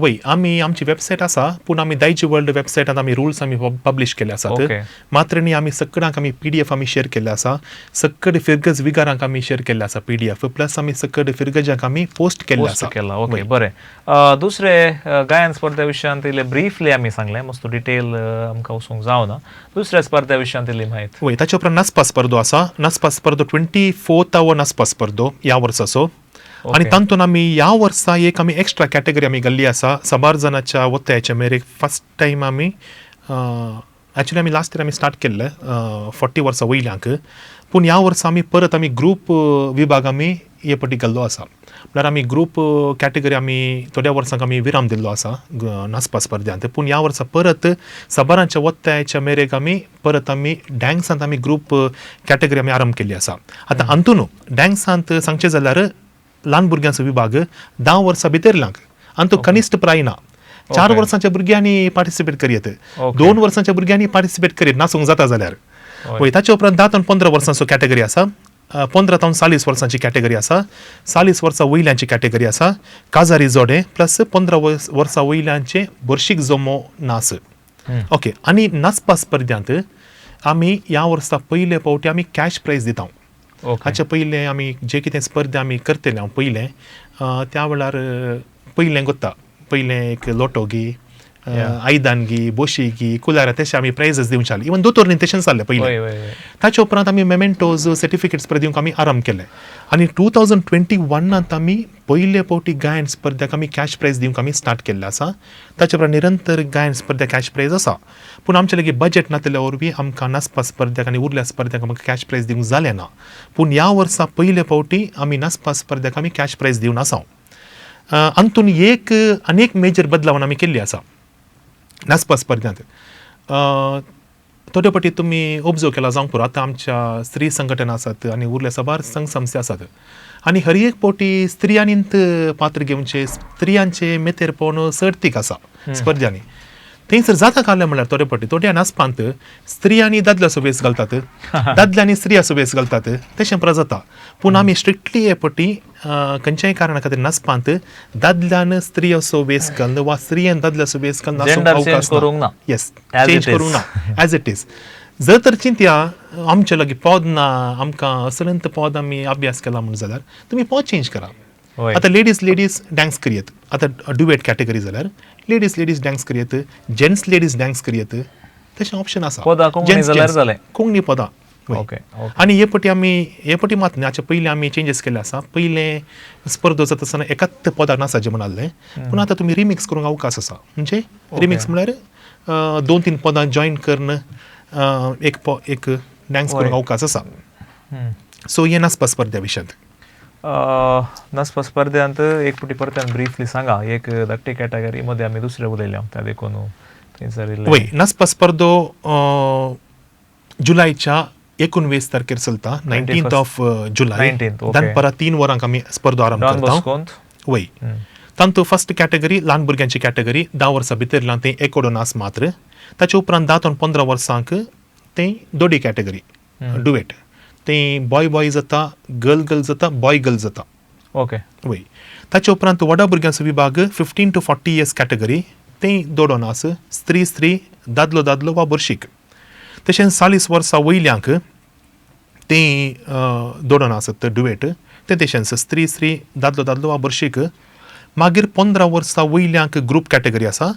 वय आमी आमची वेबसायट आसा पूण आमी दायजी वर्ल्ड वेबसायटांत आमी रुल्स आमी पब्लीश केले आसात मात्र न्ही आमी सगळ्यांक आमी PDF आमी शेअर केल्ले आसा सगळे फिर्गज विगारांक आमी शेअर केल्ले आसा PDF प्लस आमी सगळे फिर्गजांक आमी पोस्ट केल्ले आसा ओके बरें दुसरे गायन स्पर्धे विशयान इल्ले ब्रीफली आमी सांगलें मस्त डिटेल आमकां वचूंक जावना दुसऱ्या स्पर्धे विशयान इल्ली म्हायती वय ताचे उपरांत नाचपा स्पर्धो आसा नाचपा स्पर्धो 24th नाचपा स्पर्धो ह्या वर्साचो आनी तातूंत आमी ह्या वर्सा एक आमी एक्स्ट्रा कॅटेगरी आमी घाल्ली आसा 1000 जाणांच्या वत्याच्या मेरेक फर्स्ट टायम आमी एक्चुली आमी लास्ट इयर आमी स्टार्ट केल्ले 40 वर्सां वयल्यांक पूण ह्या वर्सा आमी परत आमी ग्रूप विभाग आमी हे पटी घाल्लो आसा म्हळ्यार आमी ग्रूप कॅटेगरी आमी थोड्या वर्सांक आमी विराम दिल्लो आसा नाचपा स्पर्धांत पूण ह्या वर्सा परत 1000 वत्याच्या मेरेक आमी परत आमी डॅन्सांत आमी ग्रूप कॅटेगरी आमी आरंभ केल्ली आसा आतां हातून डॅन्सांत सांगचें जाल्यार ल्हान भुरग्यांचो विभाग 10 वर्सां भितरल्यांक आनी तो कनिश्ट प्राय ना 4 वर्सांच्या भुरग्यांनी पार्टिसिपेट करीत 2 वर्सांच्या भुरग्यांनी पार्टिसिपेट करीत नाचूंक जाता जाल्यार वय ताचे उपरांत 10 ते 15 वर्सांचो कॅटेगरी आसा 15 ते 40 वर्सांची कॅटेगरी आसा 40 वर्सां वयल्यांची कॅटेगरी आसा काजारी जोडे प्लस 15 वर्सां वयल्यांचे भरशीक जमो नाच ओके आनी नाचपा स्पर्धांत आमी ह्या वर्सा पयले फावटी आमी कॅश प्रायज दिता हाचे पयले आमी जे कितें स्पर्धा आमी करतले हांव पयलें त्या वेळार पयलें कोत्ता पयलें एक लोटो घी आयदान घी बोशी घी कुलारा तशें आमी प्रायजस दिवचे इवन दोतोर न्ही तशें जाल्लें पयलें ताचे उपरांत आमी मेमेंटोज सर्टिफिकेट्स दिवंक आमी आरंभ केले आनी 2021 आमी पयले फावटी गायन स्पर्धाक आमी कॅश प्रायज दिवंक आमी स्टार्ट केल्ले आसा ताचे उपरांत निरंतर गायन स्पर्धा कॅश प्रायज आसा पूण आमचे लागीं बजेट नासल्या वरवीं आमकां नाचपा स्पर्धाक आनी उरल्या स्पर्धाक आमकां कॅश प्रायज दिवंक जालें ना पूण ह्या वर्सा पयले फावटी आमी नाचपा स्पर्धाक आमी कॅश प्रायज दिवन आसा हातून आनीक मेजर बदलावण आमी केल्ली आसा नाचपा स्पर्धांत थोडे फावटी तुमी ऑब्जर्व केला जावंक पुरो आतां आमच्या स्त्री संघटना आसात आनी उरल्या सबार संघ संस्था आसात आनी हर एक फावटी स्त्रियांनींत पात्र घेवचे स्त्रियांचे मेतेरपण सर्तीक आसा स्पर्धांनी थंयसर जाता काडलें म्हळ्यार थोडे फावटी थोड्या नाचपांत स्त्रियांनी दादल्याचो वेस घालतात दादल्यांनी स्त्रियाचो वेस घालतात तशें परत जाता पूण आमी स्ट्रिक्टली हे फावटी खंयच्याय कारणा खातीर नाचपांत दादल्यान स्त्रियाचो वेस घालना वा स्त्रियान दादल्याचो वेस घालना येस चेंज करूंक ना एज इट इज जर तर चिंतया आमचे लागीं पद ना आमकां असलंत पद आमी अभ्यास केला म्हण जाल्यार तुमी पद चेंज करा आतां लेडीज डान्स करियत आतां ड्युएट कॅटेगरी जाल्यार लेडीज डान्स करियत जेंट्स डान्स करियत तशें ऑप्शन आसा कोंकणी पदां आनी हे पटी मात न्ही हाचे पयलीं आमी चेंजीस केले आसा पयलें स्पर्धो जाता आसतना एकाच पदाक नाचाचें म्हणालें पूण आतां तुमी रिमिक्स करूंक अवकाश आसा म्हणजे रिमिक्स म्हळ्यार 2-3 पदां जॉयन करून एक डान्स करूंक अवकाश आसा सो हे नाचपा स्पर्धा विशयांत नाचपा स्पर्धांत एक फावटी परत ब्रीफली सांगा एक धाकटी कॅटेगरी मध्ये आमी दुसरे उलयल्या त्या देखून वय नाचपा स्पर्धो जुलायच्या 19 तारखेर चलता 19th of जुलय दनपारां 3 वरांक आमी स्पर्धो आरंभ करता वय तांतू फर्स्ट कॅटेगरी ल्हान भुरग्यांची कॅटेगरी 10 वर्सां भितरल्यान ते 1 नास मात्र ताचे उपरांत 10 ते 15 वर्सांक ते दोडी कॅटेगरी डुएट ते बॉय बॉय जाता गर्ल जाता बॉय गर्ल जाता ओके वय ताचे उपरांत व्हडा भुरग्यांचो विभाग 15 to 40 years कॅटेगरी ते 2 नास स्त्री दादलो वा बर्शीक तशेंच 40 वर्सां वयल्यांक ते 2 आसत डुएट ते तशेंच स्त्री दादलो वा बर्शीक मागीर 15 वर्सां वयल्यांक ग्रुप कॅटेगरी आसा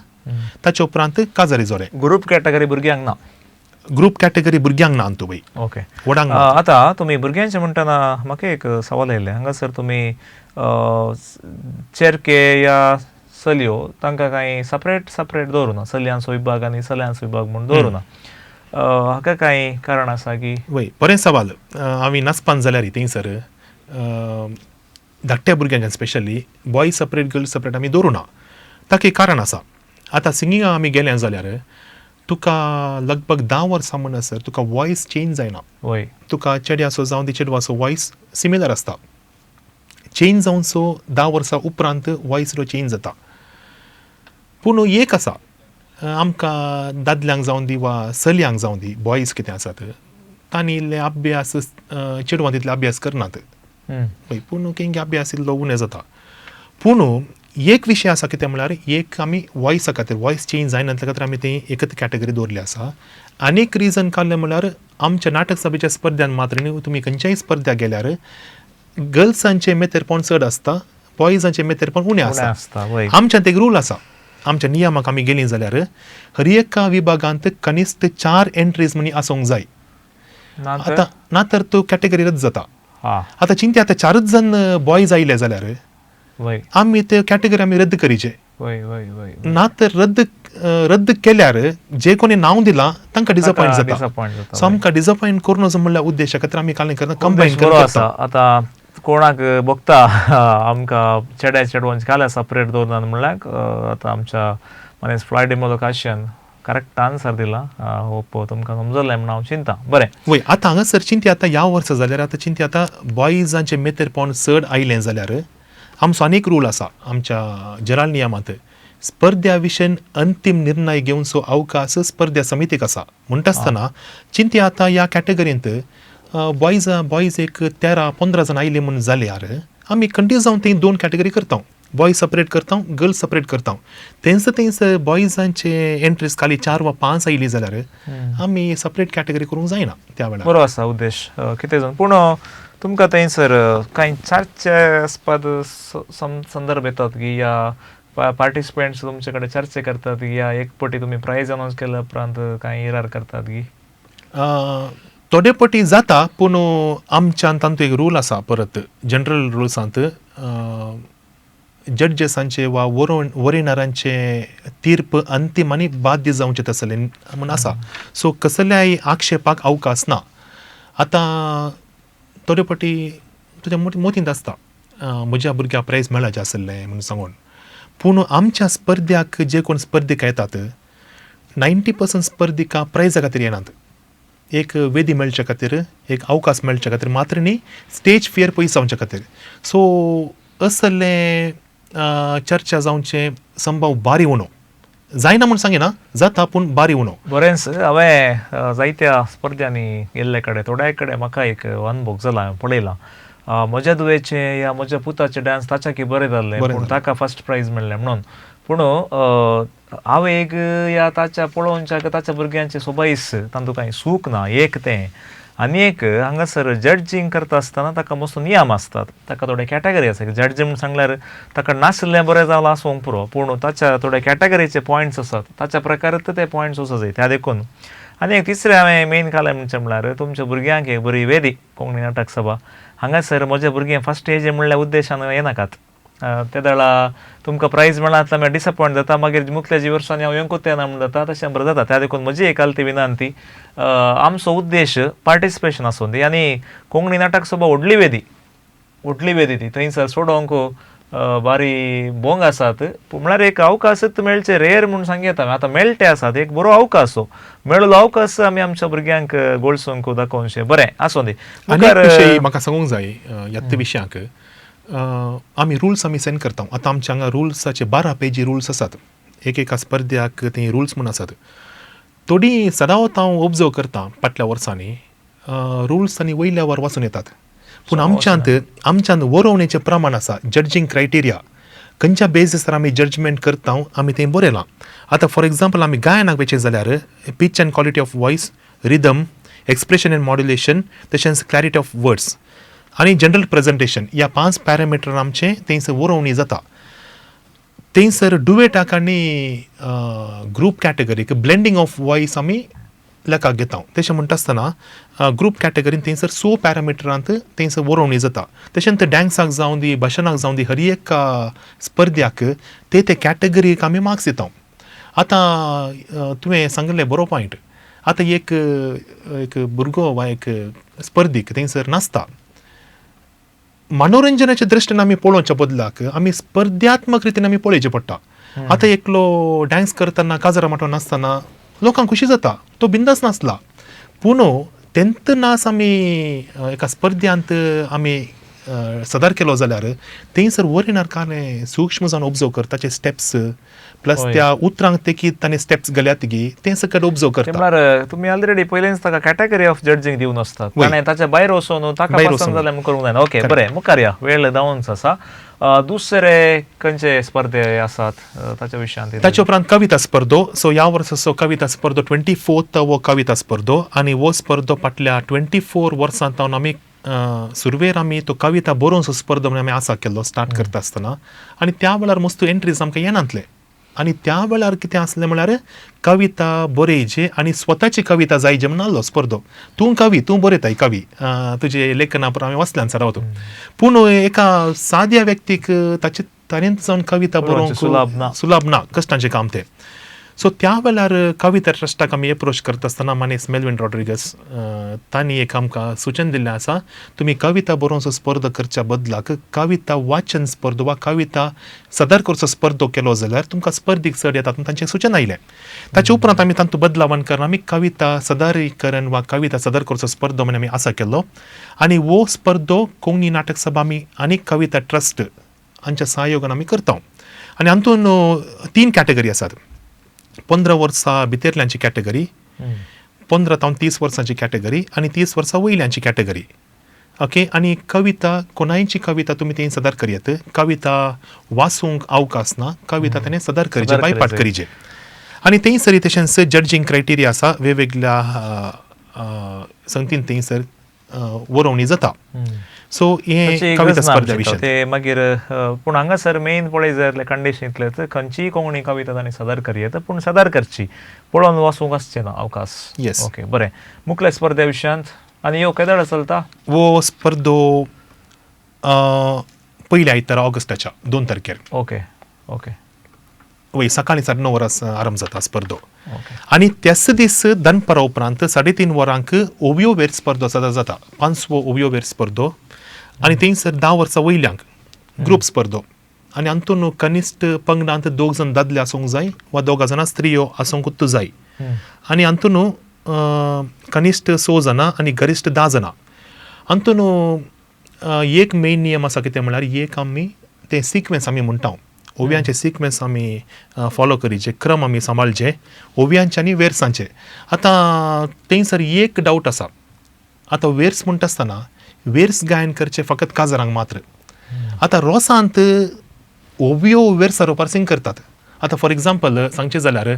ताचे उपरांत काजारी जोरे ग्रुप कॅटेगरी भुरग्यांक ना ग्रुप कॅटेगरी भुरग्यांक ना तूं वय ओके वडांक आतां तुमी भुरग्यांचें म्हणटना म्हाका एक सवाल आयिल्ले हांगासर तुमी चेरके या चलयो तांकां कांय सेपरेट दवरुना चलयांचो विभाग आनी चल्यांचो विभाग म्हणून दवरुना हाका कांय कारण आसा की वय बरें सवाल आमी नाचपान जाल्यार थंयसर धाकट्या भुरग्यांक specially boy separate girl separate आमी दवरुना ताका एक कारण आसा आतां सिंगिंगाक आमी गेले जाल्यार तुका लगभग 10 वर्सां म्हणसर तुका वॉयस चेंज जायना वय तुका चेड्याचो जावं ती चेडवाचो वॉयस सिमिलर आसता चेंज जावन सो 10 वर्सां उपरांत वॉयस चेंज जाता पूण एक आसा आमकां दादल्यांक जावं दी वा चलयांक जावं दी बॉयज कितें आसात तांणी इल्ले अभ्यास चेडवां तितले अभ्यास करनात पूण केंगे अभ्यास इल्लो उणें जाता पूण एक विशय आसा कितें म्हळ्यार एक आमी वॉयसा खातीर वॉयस चेंज जायना त्या खातीर आमी तें एकच कॅटेगरी दवरली आसा आनीक रिजन काडलें म्हळ्यार आमच्या नाटक सभेच्या स्पर्धांत मात्र न्ही तुमी खंयच्याय स्पर्धा गेल्यार गर्ल्सांचें मेतेरपण चड आसता बॉयजांचें मेतेरपण उणें आसता आमच्यान एक रूल आसा आमच्या नियमाक आमी गेलीं जाल्यार हर एका विभागांत कनिश्ट 4 एंट्रीज म्हणी आसूंक जाय आतां ना तर तो कॅटेगरी रद्द जाता आतां चिंते आतां 4च जण बॉयज आयले जाल्यार आमी ते कॅटेगरी आमी रद्द करीचे ना तर रद्द केल्यार जे कोणी नांव दिलां तांकां डिसअपॉयंट जाता सो आमकां डिसअपॉयंट करूं नजो म्हणल्यार उद्देशा खातीर आमी काल करता कंबायन करता आतां कोणाक बघता आमकां चेडवांचे काल सेपरेट दवरना म्हणल्यार आतां आमच्या मनीस फ्लायट डेमोलोकाशन करेक्ट आन्सर दिला होप तुमकां समजलें म्हणून हांव चिंता बरें वय आतां हांगासर चिंते आतां ह्या वर्सा जाल्यार आतां चिंते आतां बॉयजांचें मेतेरपण चड आयलें जाल्यार आमचो आनीक रूल आसा आमच्या जराल नियमांत स्पर्ध्या विशयन अंतीम निर्णय घेवन सो अवकाश स्पर्ध्या समितीक आसा म्हणटा आसतना चिंते आतां ह्या कॅटेगरींत बॉयज एक 13-15 जण आयले म्हणून जाल्यार आमी कंटिन्यू जावन ती 2 कॅटेगरी करता बॉय सेपरेट करता गर्ल सेपरेट करता तेंच बॉयजांचे एंट्रीज खाली 4 वा 5 आयली जाल्यार आमी सेपरेट कॅटेगरी करूंक जायना त्या वेळार बरो आसा उद्देश कितें जावन पूण तुमकां थंयसर कांय चर्चेस्पद संदर्भ येतात की या पार्टिसिपेंट्स तुमचे कडेन चर्चे करतात की या एक पटी तुमी प्रायज अनाउन्स केल्या उपरांत कांय इरार करतात की थोडे पटी जाता पूण आमच्यान तांतू एक रूल आसा परत जनरल रुल्सांत जड्जेसांचे वा वरिणारांचे तीर्प अंतीम आनी बाध्य जावचें तसलें म्हूण आसा सो कसल्याय आक्षेपाक अवकाश ना आतां थोडे पटी तुज्या मोतींत आसता म्हज्या भुरग्याक प्रायज मेळाचें आसलें म्हणून सांगून पूण आमच्या स्पर्ध्याक जे कोण स्पर्धीक येतात 90% स्पर्धिका प्रायजा खातीर येनात एक वेदी मेळचे खातीर एक अवकाश मेळचे खातीर मात्र न्ही स्टेज फियर पयस जावचे खातीर सो असले चर्चा जावचे संभव बारी उणो जायना म्हूण सांगिना जाता पूण बारी उणो बरेंच हांवें जायत्या स्पर्धांनी गेल्ले कडेन थोड्या कडेन म्हाका एक अनुभव जाला हांवें पळयलां म्हज्या दुवेचे या म्हज्या पुताचे डान्स ताच्याकी बरें जाल्ले पूण ताका फर्स्ट प्रायज मेळ्ळें म्हणून पूण हांवें एक या ताच्या पळोवनच्या ताच्या भुरग्यांचे सोबाईस तातूंत कांय सूख ना एक तें आनी एक हांगासर जड्जींग करता आसतना ताका मस्तो नियम आसतात ताका थोडे कॅटेगरी आसा जड्ज म्हूण सांगल्यार ताका नाचलें बरें जालां आसूंक पुरो पूण ताच्या थोड्या कॅटेगरीचे पॉयंट्स आसात ताच्या प्रकारांत ते पॉयंट्स वचूं जाय त्या देखून आनी एक तिसरें हांवें मेन कालें म्हणचें म्हळ्यार तुमच्या भुरग्यांक एक बरी वेदी कोंकणी नाटक सभा हांगासर म्हजे भुरगे फर्स्ट एज म्हणल्यार उद्देशान येनाकात त्या वेळा तुमकां प्रायज मेळना मागीर डिसअपॉयंट जाता मागीर मुखल्या वर्सांनी हांव येवंकूच येना म्हण जाता तशें बरें जाता त्या देखून म्हजी एक ती विनंती आमचो उद्देश पार्टिसिपेशन आसूं दी आनी कोंकणी नाटक सभा व्हडली वेदी ती थंयसर सोडोवंक बारी बोंग आसात म्हळ्यार एक अवकाशच मेळचे रेअर म्हणून सांगता आतां मेळटे आसात एक बरो अवकाश मेळिल्लो अवकाश आमी आमच्या भुरग्यांक गोळसूंक दाखोवनशें बरें आसूं दी म्हाका सांगूंक जाय ह्या विशयाक आमी रुल्स आमी सेंड करता. आतां आमच्या हांगा रुल्साचे 12 पेजी रुल्स आसात. एका स्पर्ध्याक ते रुल्स म्हूण आसात. थोडी सदांच हांव ऑब्जर्व करता फाटल्या वर्सांनी रुल्स आनी वयल्या वर वाचून येतात. पूण आमच्यान वरोवणेचें प्रमाण आसा, जडजींग क्रायटेरिया खंयच्या बेजीसार आमी जजमेंट करता आमी तें बरयलां. आतां फॉर एग्जाम्पल आमी गायनाक वेचें जाल्यार pitch and quality of voice, rhythm, expression and modulation, तशेंच क्लॅरिटी ऑफ वर्ड्स आनी जनरल प्रेझेंटेशन ह्या 5 पॅरामिटर आमचें थंयसर वरोवणी जाता. थंयसर डुएटाक आनी ग्रूप कॅटेगरीक ब्लेंडींग ऑफ वॉयस आमी लेखाक घेता. तशें म्हणटा आसतना ग्रूप कॅटेगरीन थंयसर 6 पॅरामिटरांत थंयसर वरोवणी जाता. तशेंच डॅन्साक जावं दी, भशनाक जावं दी, हर एक स्पर्ध्याक ते कॅटेगरीक आमी मार्क्स दिता. आतां तुवें सांगलें बरो पॉयंट. आतां एक भुरगो वा एक स्पर्धीक थंयसर नाचता. मनोरंजनाच्या दृश्टीन आमी पळोवच्या बदलाक आमी स्पर्ध्यात्मक रितीन आमी पळोवचें पडटा. आतां एकलो डॅन्स करतना काजरा माटोवन नाचतना लोकांक खुशी जाता, तो बिंदास नाचला. पूण तेंत नाच आमी एका स्पर्ध्यांत आमी सदार केलो जाल्यार थंयसर वरिनार कांय सूक्ष्म जावन ऑब्जर्व करता. ताचे स्टेप्स प्लस त्या उतरांक तेकीत ताणें स्टेप्स घाल्यात गी तें सकट ऑब्जर्व करता. म्हळ्यार तुमी ऑलरेडी पयलेंच ताका कॅटेगरी ऑफ जडजींग दिवन आसतात. ताणें ताच्या भायर वचून ताका पसंद जाल्यार करूंक जायना. ओके, बरें, मुखार या, वेळ धांवूंच आसा. दुसरे खंयचे स्पर्धे आसात ताच्या विशयांत? ताचे उपरांत कविता स्पर्धो. सो ह्या वर्साचो कविता स्पर्धो 24th वो कविता स्पर्धो आनी हो स्पर्धो फाटल्या 24 वर्सांत आमी सुरवेर आमी तो कविता बरोवचो स्पर्धो म्हणून आमी आसा केल्लो स्टार्ट करता आसतना. आनी त्या वेळार मस्त एंट्रीज आमकां येनातले. आनी त्या वेळार कितें आसलें म्हळ्यार कविता बरयचे आनी स्वताची कविता जायचे म्हणून आसलो स्पर्धो. तूं कवी, तूं बरयताय कवी, तुजे लेखना पर आमी वाचल्यान सर रावतो. पूण एका साद्या व्यक्तीक ताचे तरेन जावन कविता बरोवंक सुलभ ना, कश्टांचें काम तें. सो त्या वेळार कविता ट्रस्टाक आमी एप्रोच करता आसतना मानेस मेल्विन रॉड्रिगस तांणी एक आमकां सुचन दिल्लें आसा, तुमी कविता बरोवचो स्पर्धो करच्या बदलाक कविता वाचन स्पर्धो वा कविता सदर करचो स्पर्धो केलो जाल्यार तुमकां स्पर्धीक चड येतात म्हूण तांचें सुचन आयलें. ताचे उपरांत आमी तातूंत बदलावण करून आमी कविता सदारीकरण वा कविता सदर करचो स्पर्धो म्हणून आमी आसा केल्लो. आनी हो स्पर्धो कोंकणी नाटक सभा आमी आनी कविता ट्रस्ट हांच्या सहयोगान आमी करता. आनी हातूंत 3 कॅटेगरी आसात. 15 वर्सां भितरल्यांची कॅटेगरी, 15 ते 30 वर्सांची कॅटेगरी आनी 30 वर्सां वयल्यांची कॅटेगरी. ओके, आनी कविता कोणायची कविता तुमी थंय सदर करयत. कविता वाचूंक अवकाश ना, कविता ताणें सदर करचे, बायपाट करीचे. आनी थंयसर तशेंच जडजींग क्रायटेरिया आसा, वेगवेगळ्या संगतीन थंयसर वरोवणी जाता. सो हे कविता स्पर्धा विशय ते मागीर. पूण हांगासर मेन पळय जाल्यार कंडिशन इतलें तर खंयचीय कोंकणी कविता ताणें सदर करयत, पूण सदर करची, पळोवन वाचूंक आसचें ना अवकाश. येस. ओके, बरें. मुखल्या स्पर्धे विशयांत आनी ह्यो केदळ चलता? हो स्पर्धो पयल्या आयतारा ऑगस्टाच्या 2 तारखेर. Okay okay. वय सकाळी 9:30 वरांस आरंभ जाता स्पर्धो. आनी त्याच दीस दनपारा उपरांत 3:30 वरांक ओवियो वेर स्पर्धो सदर जाता, 5वो ओवियो वेर स्पर्धो. आनी थंयसर 10 वर्सां वयल्यांक ग्रूप स्पर्धो. आनी हातूंत कनिश्ट पंगडांत 2 जाण दादले आसूंक जाय वा 2 जाणां स्त्रियो आसूंकूच जाय. आनी हातूंत कनिश्ट 6 जाणां आनी गरिश्ट 10 जाणां. हातूंत एक मेन नियम आसा, कितें म्हळ्यार एक आमी तें सिक्वेन्स आमी म्हणटा, ओव्यांचे सिक्वेन्स आमी फॉलो करीचे, क्रम आमी सांबाळचे ओव्यांचे आनी वेर्सांचे. आतां थंयसर एक डावट आसा. आतां वेर्स म्हणटा आसतना वेर्स गायन करचे फकत काजरांक मात्र. आतां रोसांत ओवियो वेर्सा रोपार सिंग करतात. आतां फॉर एग्जाम्पल सांगचें जाल्यार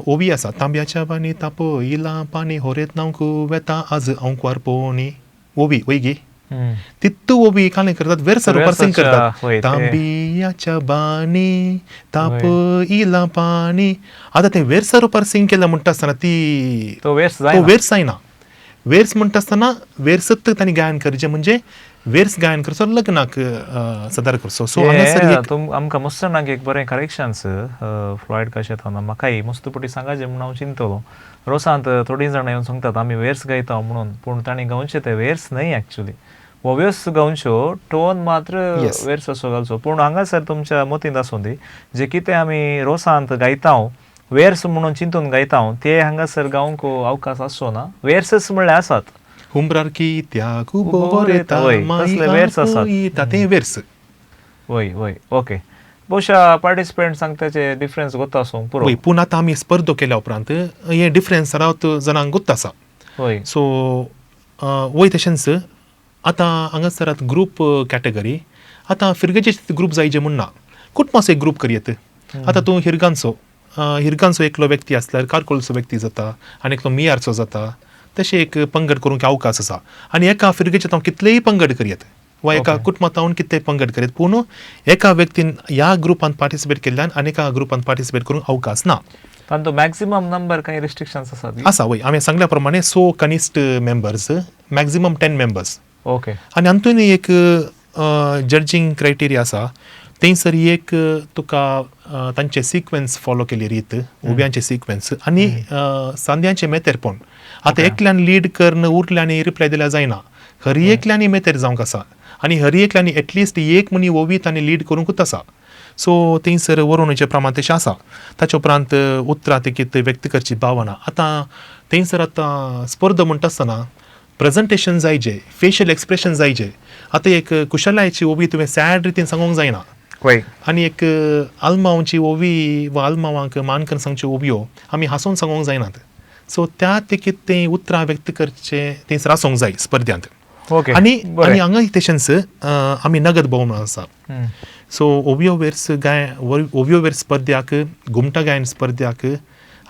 ओवी आसा, तांब्याच्या बानी तापयला पाणी होरेत नांवकू वेता आज अंकवार पोणी. ओवी वयगी तितू ओवी कांय करतात, वेर्सा रोपार सिंग करतात. तांबियाच्या बानी तापयला पाणी. आतां तें वेर्सा रोपार सिंग केलें म्हणटा आसतना ती तो वेर्स जायना. वेर्स म्हणटा आसतना वेर्सत तांणी गायन करचें, म्हणजे वेर्स गायन करचो लग्नाक सदर करचो. सो आमकां मस्तनाक एक बरें करेक्शन्स फ्लॉयड कशें थांबना म्हाकाय मस्तपटी सांगाचें म्हणून हांव चिंतलो. रोसांत थोडीं जाणां येवन सांगतात आमी वेर्स गायता म्हणून, पूण तांणी गावचे ते वेर्स न्हय एक्चुली. ओवियस गावच्यो टोन मात्र वेर्स असो घालचो. पूण हांगासर तुमच्या मतींत आसूं दी जे कितें आमी रोसांत गायता वेर्स म्हणून चिंतून गायता ते हांगासर गावंक अवकाश आसचो ना. वेर्सस म्हणल्यार आसात, हुंबरार की त्या कुबोरेता वय, माई तसले वेर्स आसात. आपोईता ते वेर्स वय वय ओके बहुशा पार्टिसिपेंट्सांक त्याचे डिफरन्स गोत्ता आसूं पुरो वय पूण आतां आमी स्पर्धो केल्या उपरांत हे डिफरन्स रावत जाणांक गुत्त आसा वय सो वय तशेंच आतां हांगासर आतां ग्रूप कॅटेगरी आतां फिरगेचे ग्रूप जायचे म्हूण ना कुटुंबाचो एक ग्रूप करयत आतां तूं हिरगांचो एकलो व्यक्ती आसल्यार कारकोलचो व्यक्ती जाता आनी एकलो मियारचो जाता तशें एक पंगड करूंक अवकाश आसा आनी एका फिरगेचेर हांव कितलेय पंगड करयत वा एका कुटुंबांत हांव कितलेय पंगड करयत पूण एका व्यक्तीन ह्या ग्रुपांत पार्टिसिपेट केल्ल्यान आनी एका ग्रुपांत पार्टिसिपेट करूंक अवकाश ना तांचो मॅक्सिमम नंबर काही रिस्ट्रिक्शन्स आसात आसा वय हांवें सांगल्या प्रमाणे 100 कनिश्ट मेंबर्स मॅक्झिमम 10 मेंबर्स ओके आनी हातूंत एक जडजींग क्रायटेरिया आसा थंयसर एक तुका तांचे सिक्वेन्स फॉलो केली रीत उब्यांचे सिक्वेन्स आनी सांद्यांचे मेतेरपण आतां एकल्यान लीड करन उरल्यांनी रिप्लाय दिल्यार जायना हर एकल्यांनी मेतेर जावंक आसा आनी हर एकल्यांनी एटलिस्ट एक मनी ओवीत आनी लीड करूंकूच आसा सो थंयसर वरोवणेचें प्रमाण तशें आसा ताचे उपरांत उतरां तिकीत व्यक्त करची भावना आतां थंयसर आतां स्पर्धा म्हणटा आसतना प्रेझेंटेशन जायचे फेशियल एक्सप्रेशन जायचे आतां एक कुशलायेची ओवी तुवें सॅड रितीन सांगूंक जायना वय आनी एक आल्मांवांची ओवी वा आल्मांवांक मानकन सांगच्यो ओवयो आमी हांसून सांगूंक जायनात सो त्या तिकीत तें उतरां व्यक्त करचें थंयसर आसूंक जाय स्पर्ध्यांत ओके आनी हांगाय तशेंच आमी नगद भोवमान आसा सो ओवियो वेर स्पर्ध्याक घुमटा गायन स्पर्ध्याक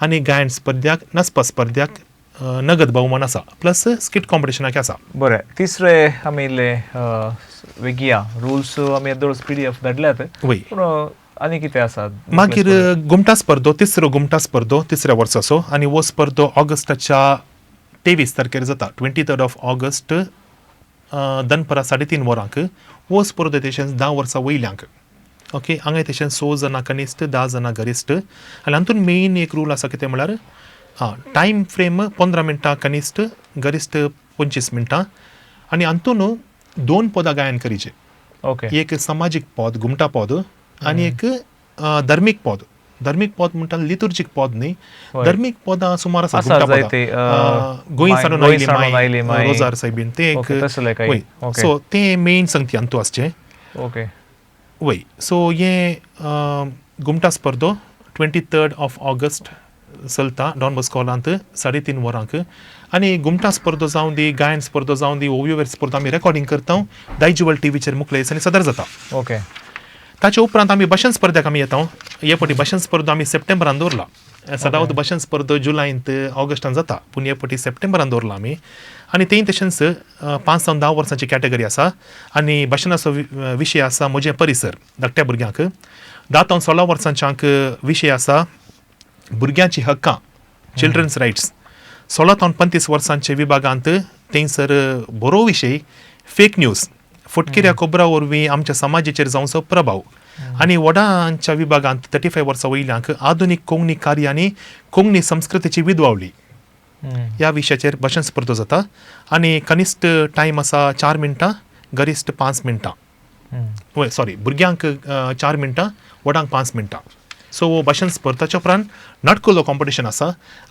आनी गायन स्पर्ध्याक नसपा स्पर्ध्याक नगद भोवमान आसा प्लस स्किट कॉम्पिटिशनाक आसा बरें तिसरे आमी इल्ले वेगया रुल्स आमी येदोळस PDF धाडल्यात वय पूण आनी कितें आसा मागीर घुमटा स्पर्धो तिसरो घुमटा स्पर्धो तिसऱ्या वर्साचो आनी हो स्पर्धो ऑगस्टाच्या 23 तारखेर जाता 23 ऑफ ऑगस्ट दनपरां 3:30 वरांक हो स्पर्धो तशेंच 10 वर्सां वयल्यांक ओके हांगा तशें 100 जाणां कनिश्ट 10 जाणां गरिश्ट आनी हातूंत मेन एक रूल आसा कितें म्हळ्यार टायम फ्रेम 15 मिनटां कनिश्ट गरिश्ट 25 मिनटां आनी हातूंत 2 पदां गायन करीचे ओके एक समाजीक पद घुमटा पद आनी एक धर्मीक पद म्हणटा लितुर्जीक पद न्ही धर्मीक पदां सुमार आसा घुमटा पदां गोंय सारून आयली माय रोजार सायबीन ते एक सो ते मेन संगती हातूंत आसचे ओके वय सो हे घुमटा स्पर्धो 23 ऑफ ऑगस्ट चलता डॉन बॉस्को हॉलांत 3:30 वरांक आनी घुमटा स्पर्धो जावं दी गायन स्पर्धो जावं दी ओवियो वेर स्पर्धो आमी रेकॉर्डिंग करता दायजीवर्ल्ड टीव्हीचेर मुखल्या दिसांनी सदर जाता ओके ताचे उपरांत आमी भाशण स्पर्ध्याक आमी येता हे फावटी भाशण स्पर्धो आमी सप्टेंबरान दवरला सदांच भाशण स्पर्धो जुलायंत ऑगस्टान जाता पूण हे फावटी सप्टेंबरान दवरला आमी आनी तें तशेंच 5 सावन 10 वर्सांची कॅटेगरी आसा आनी भाशणाचो विशय आसा म्हजें परिसर धाकट्या भुरग्यांक 10 सावन 16 वर्सांच्यांक विशय आसा भुरग्यांची हक्कां चिल्ड्रन्स रायट्स 16 सावन 35 वर्सांचे विभागांत थंयसर बरो विशय फेक न्यूज फटकिऱ्या खबरां वरवीं आमच्या समाजाचेर जावचो प्रभाव आनी वडांच्या विभागांत 35 वर्सां वयल्यांक आधुनीक कोंकणी कार्य आनी कोंकणी संस्कृतीची विद्वावली ह्या विशयाचेर भाशण स्पर्धो जाता आनी कनिश्ट टायम आसा 4 मिनटां गरिश्ट 5 मिनटां सॉरी भुरग्यांक 4 मिनटां वडांक 5 मिनटां सो भाशण स्पर्धाच्या उपरांत नाटकुलो कॉम्पिटिशन आसा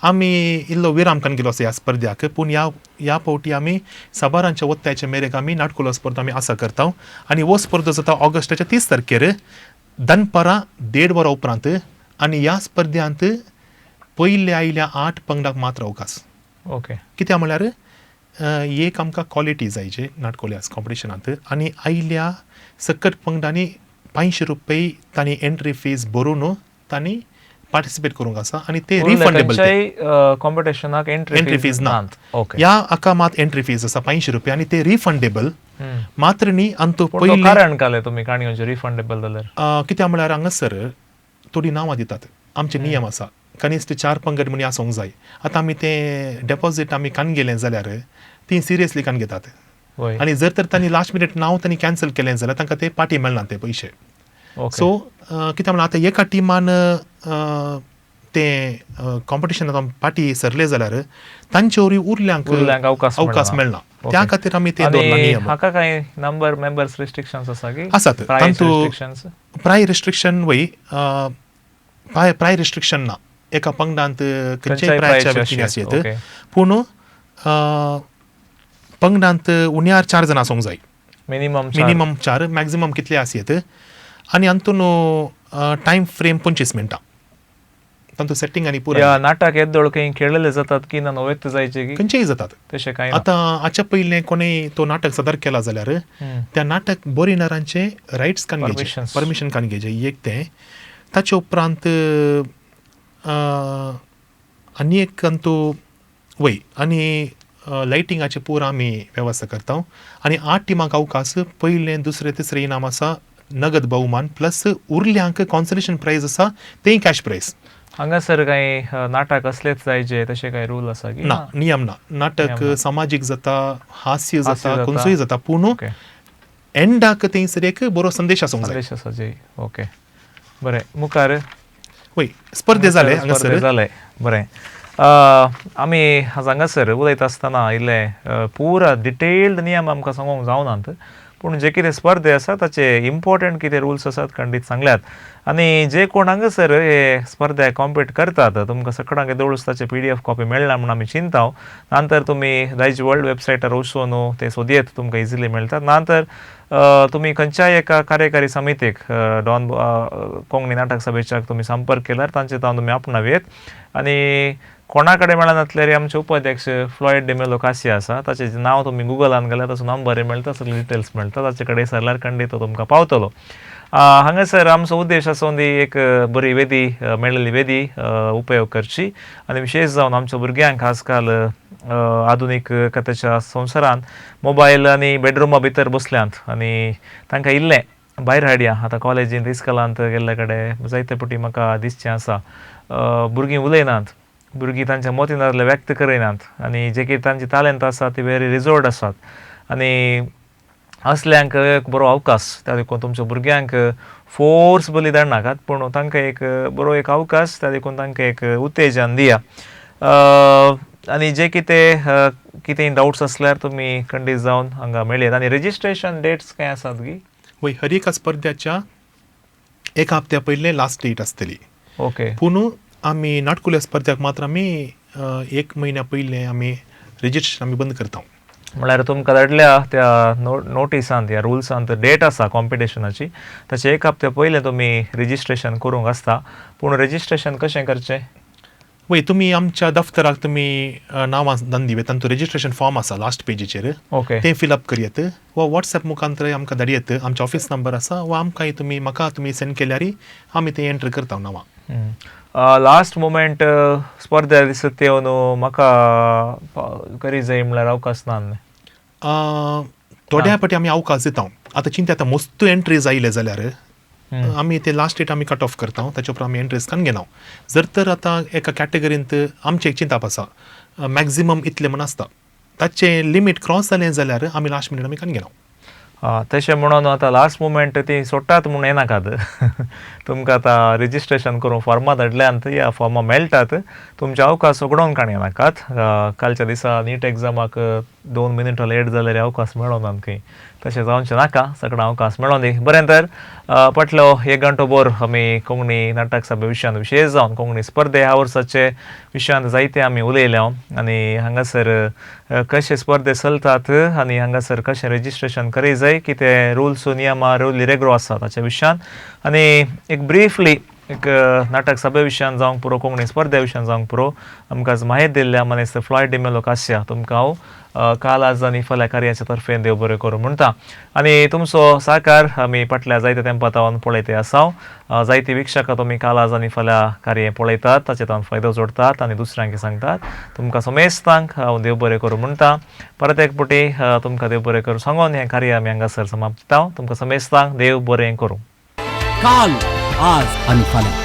आमी इल्लो विराम कान गेलो आसा ह्या स्पर्ध्याक पूण ह्या फावटी आमी साबारांच्या वत्त्याच्या मेरेक आमी नाटकुलो स्पर्धा आमी आसा करता आनी हो स्पर्धो जाता ऑगस्टाच्या 30 तारखेर दनपरां 1:30 वरां उपरांत आनी ह्या स्पर्धांत पयले आयल्या 8 पंगडाक मात्र अवकाश ओके कित्याक म्हळ्यार एक आमकां क्वॉलिटी जायचे नाटकुल्या कॉम्पिटिशनांत आनी आयल्या सकट पंगडांनी 500 रुपये तांणी एंट्री फीज भरून तांणी पार्टिसिपेट करूंक आसा आनी ते रिफंडेबल कॉम्पिटिशनाक एंट्री फीज ना ह्या हाका मात एंट्री फीज आसा 500 रुपये आनी ते रिफंडेबल मात्र न्ही आनी तो पयलीं कारण काले तुमी काणयोचे रिफंडेबल जाल्यार कित्याक म्हळ्यार हांगासर थोडी नांवां दितात आमचे नियम आसा कनिश्ट 4 पंगड म्हणी आसूंक जाय आतां आमी तें डेपॉझीट आमी कान गेलें जाल्यार ती सिरियसली कान घेतात आनी जर तर तांणी लास्ट मिनीट नांव तांणी कॅन्सल केलें जाल्यार तांकां ते पाटी मेळना ते पयशे सो कित्याक म्हळ्यार आतां एका टिमान ते कॉम्पिटिशनांत पाटी सरले जाल्यार तांचे वरी उरल्यांक अवकाश मेळना त्या खातीर आमी ते दवरला नियम हाका कांय नंबर मेंबर्स रिस्ट्रिक्शन्स आसा की आसात तातूंत प्राय रिस्ट्रिक्शन वय प्राय रिस्ट्रिक्शन ना एका पंगडांत खंयच्याय प्रायच्या व्यक्तींनी आसत पूण पंगडांत उण्यार 4 जाणां आसूंक जाय मिनिमम मिनिमम 4 मॅक्झिमम कितले आसयेत आनी हातून टायम फ्रेम 25 मिनटां तांतून सेटिंग आनी पुराय या नाटक येद्दोळ खंय खेळलेले जातात की ना नवेत जायचे की खंयचेय जातात तशें कांय ना आतां हाच्या पयलें कोणेय तो नाटक सादर केला जाल्यार त्या नाटक बरोवनारांचे रायट्स कान घेवचे Permissions. परमिशन कान घेवचे एक तें ताचे उपरांत आनी एक तांतू वय आनी लायटिंगाचे पुरो आमी वेवस्था करता आनी 8 टिमांक अवकाश पयलें दुसरें तिसरें इनाम आसा नगद भोवमान प्लस उरल्यांक कॉन्सलेशन प्रायज आसा तेंय कॅश प्रायज हांगासर कांय नाटक असलेच जायचे तशें कांय रूल आसा की ना नियम ना नाटक सामाजीक जाता हास्य जाता जाता. खंयचोय जाता पूण ओके एंडाक थंयसर एक बरो संदेश आसूंक जाय संदेश आसा जी ओके बरें मुखार वय स्पर्धे जाले हांगासर जाले बरें आमी हांगासर उलयता आसतना इल्ले पुरा डिटेल्ड नियम आमकां सांगूंक जावनात पूण जे कितें स्पर्धे आसा ताचे इम्पॉर्टंट कितें रुल्स आसात खंडीत सांगल्यात आनी जे कोण हांगासर हे स्पर्धेक कॉम्पीट करतात तुमकां सगळ्यांक येदोळूच ताचे PDF कॉपी मेळना म्हूण आमी चिंताव नंतर तुमी दायज वर्ल्ड वेबसायटार वचून ते सोदयेत तुमकां इजिली मेळटात नंतर तुमी खंयच्याय एका कार्यकारी समितीक डॉन कोंकणी नाटक सभेच्याक तुमी संपर्क केल्यार तांचे तावन तुमी आपणावेत आनी कोणा कडेन मेळनासल्यार आमचे उपाध्यक्ष फ्लॉयड डेमेलो कासिया आसा ताचें नांव तुमी गुगलान गेल्यार ताचो नंबर मेळटा सगळे डिटेल्स मेळटा ताचे कडेन सरल्यार खंडीत तो तुमकां पावतलो हांगासर आमचो उद्देश आसून दी एक बरी वेदी मेळिल्ली वेदी उपयोग करची आनी विशेश जावन आमच्या भुरग्यांक आजकाल आधुनीक कथेच्या संवसारांत मोबायल आनी बेडरुमा भितर बसल्यांत आनी तांकां इल्लें भायर हाडया आतां कॉलेजींत इस्कॉलांत गेल्ले कडेन जायते फावटी म्हाका दिसचें आसा भुरगीं उलयनात भुरगीं तांच्या मतींतले व्यक्त करिनात आनी जे कितें तांची टॅलंट आसा ती व्हेरी रिजर्वड आसात आनी असल्यांक एक बरो अवकाश त्या देखून तुमच्या भुरग्यांक फोर्सबली धाडनाकात पूण तांकां एक बरो एक अवकाश त्या देखून तांकां एक उत्तेजन दिया आनी जे कितें डाउट्स आसल्यार तुमी खंडीत जावन हांगा मेळयेत आनी रेजिस्ट्रेशन डेट्स कांय आसात की वय हर एका स्पर्ध्याच्या एक हप्त्या पयलें लास्ट डेट आसतली ओके पूण आमी नाटकुल्या स्पर्ध्याक मात्र आमी 1 म्हयन्या पयलें आमी रेजिस्ट्रेशन आमी बंद करता म्हळ्यार तुमकां धाडल्या त्या नोटिसांत ह्या रुल्सांत डेट आसा कॉम्पिटिशनाची ताचे एक हप्ते पयलें तुमी रेजिस्ट्रेशन करूंक आसता पूण रेजिस्ट्रेशन कशें करचें वय तुमी आमच्या दफ्तराक तुमी नांवां धाडून दिवेत तांचो रेजिस्ट्रेशन फॉर्म आसा लास्ट पेजीचेर ओके तें फिलअप करयेत वा वॉट्सॅप मुखांतर आमकां धाडयेत आमचो ऑफिस नंबर आसा वा आमकांय तुमी म्हाका तुमी सेंड केल्यार आमी तें एंटर करता नांवां लास्ट मोमेंट स्पर्धा दिसत ते न्हू म्हाका करी जाय म्हळ्यार अवकाश ना थोड्या फाटी आमी अवकाश दिता आतां चिंता आतां मस्त एंट्रीज आयले जाल्यार आमी ते लास्ट डेट आमी कट ऑफ करता ताचे उपरांत आमी एंट्रीज कान घेना जर तर आतां एका कॅटेगरींत आमचे एक चिंताप आसा मॅक्झिमम इतले म्हण आसता ताचें लिमीट क्रॉस जालें जाल्यार आमी लास्ट मिनीट आमी कान घेना तशें म्हणून आतां लास्ट मुमेंट ती सोडटात म्हूण येनाकात तुमकां आतां रेजिस्ट्रेशन करून फॉर्मां धाडल्यांत ह्या फॉर्मां मेळटात तुमचे अवकाश उगडोवन काण येनाकात कालच्या दिसा नीट एग्जामाक 2 मिनटां लेट जाल्यार अवकाश मेळोनात खंय तशें जावचें नाका सगळ्यांक अवकाश मेळोन दी बरें तर फाटलो 1 घंटो भर आमी कोंकणी नाटक सभे विशयान विशेश जावन कोंकणी स्पर्धे ह्या वर्साचे विशयान जायते आमी उलयल्या आनी हांगासर कशे स्पर्धे चलतात आनी हांगासर कशें रेजिस्ट्रेशन करी जाय कितें रुल्स नियमां रेग्रो आसा ताच्या विशयान आनी एक ब्रीफली एक नाटक सभे विशयान जावंक पुरो कोंकणी स्पर्धे विशयान जावंक पुरो आमकां माहिती दिल्ल्या मनीस फ्लॉयड डेमेलो कासिया तुमकां हांव काल आज आनी फाल्यां कार्याच्या तर्फेन देव बरें करूं म्हणटा आनी तुमचो सहकार आमी फाटल्या जायत्या तेंपा तावन पळयते आसा जायती विक्षकां तुमी काल आज आनी फाल्यां कार्य पळयतात ताचे तावन फायदो जोडतात आनी दुसऱ्यांक सांगतात तुमकां समेस्तांक हांव देव बरें करूं म्हणटा परत एक फावटी तुमकां देव बरें करूं सांगून हें कार्य आमी हांगासर समाप्त दिता तुमकां समेस्तांक देव बरें करूं काल आज आणि फाल्यां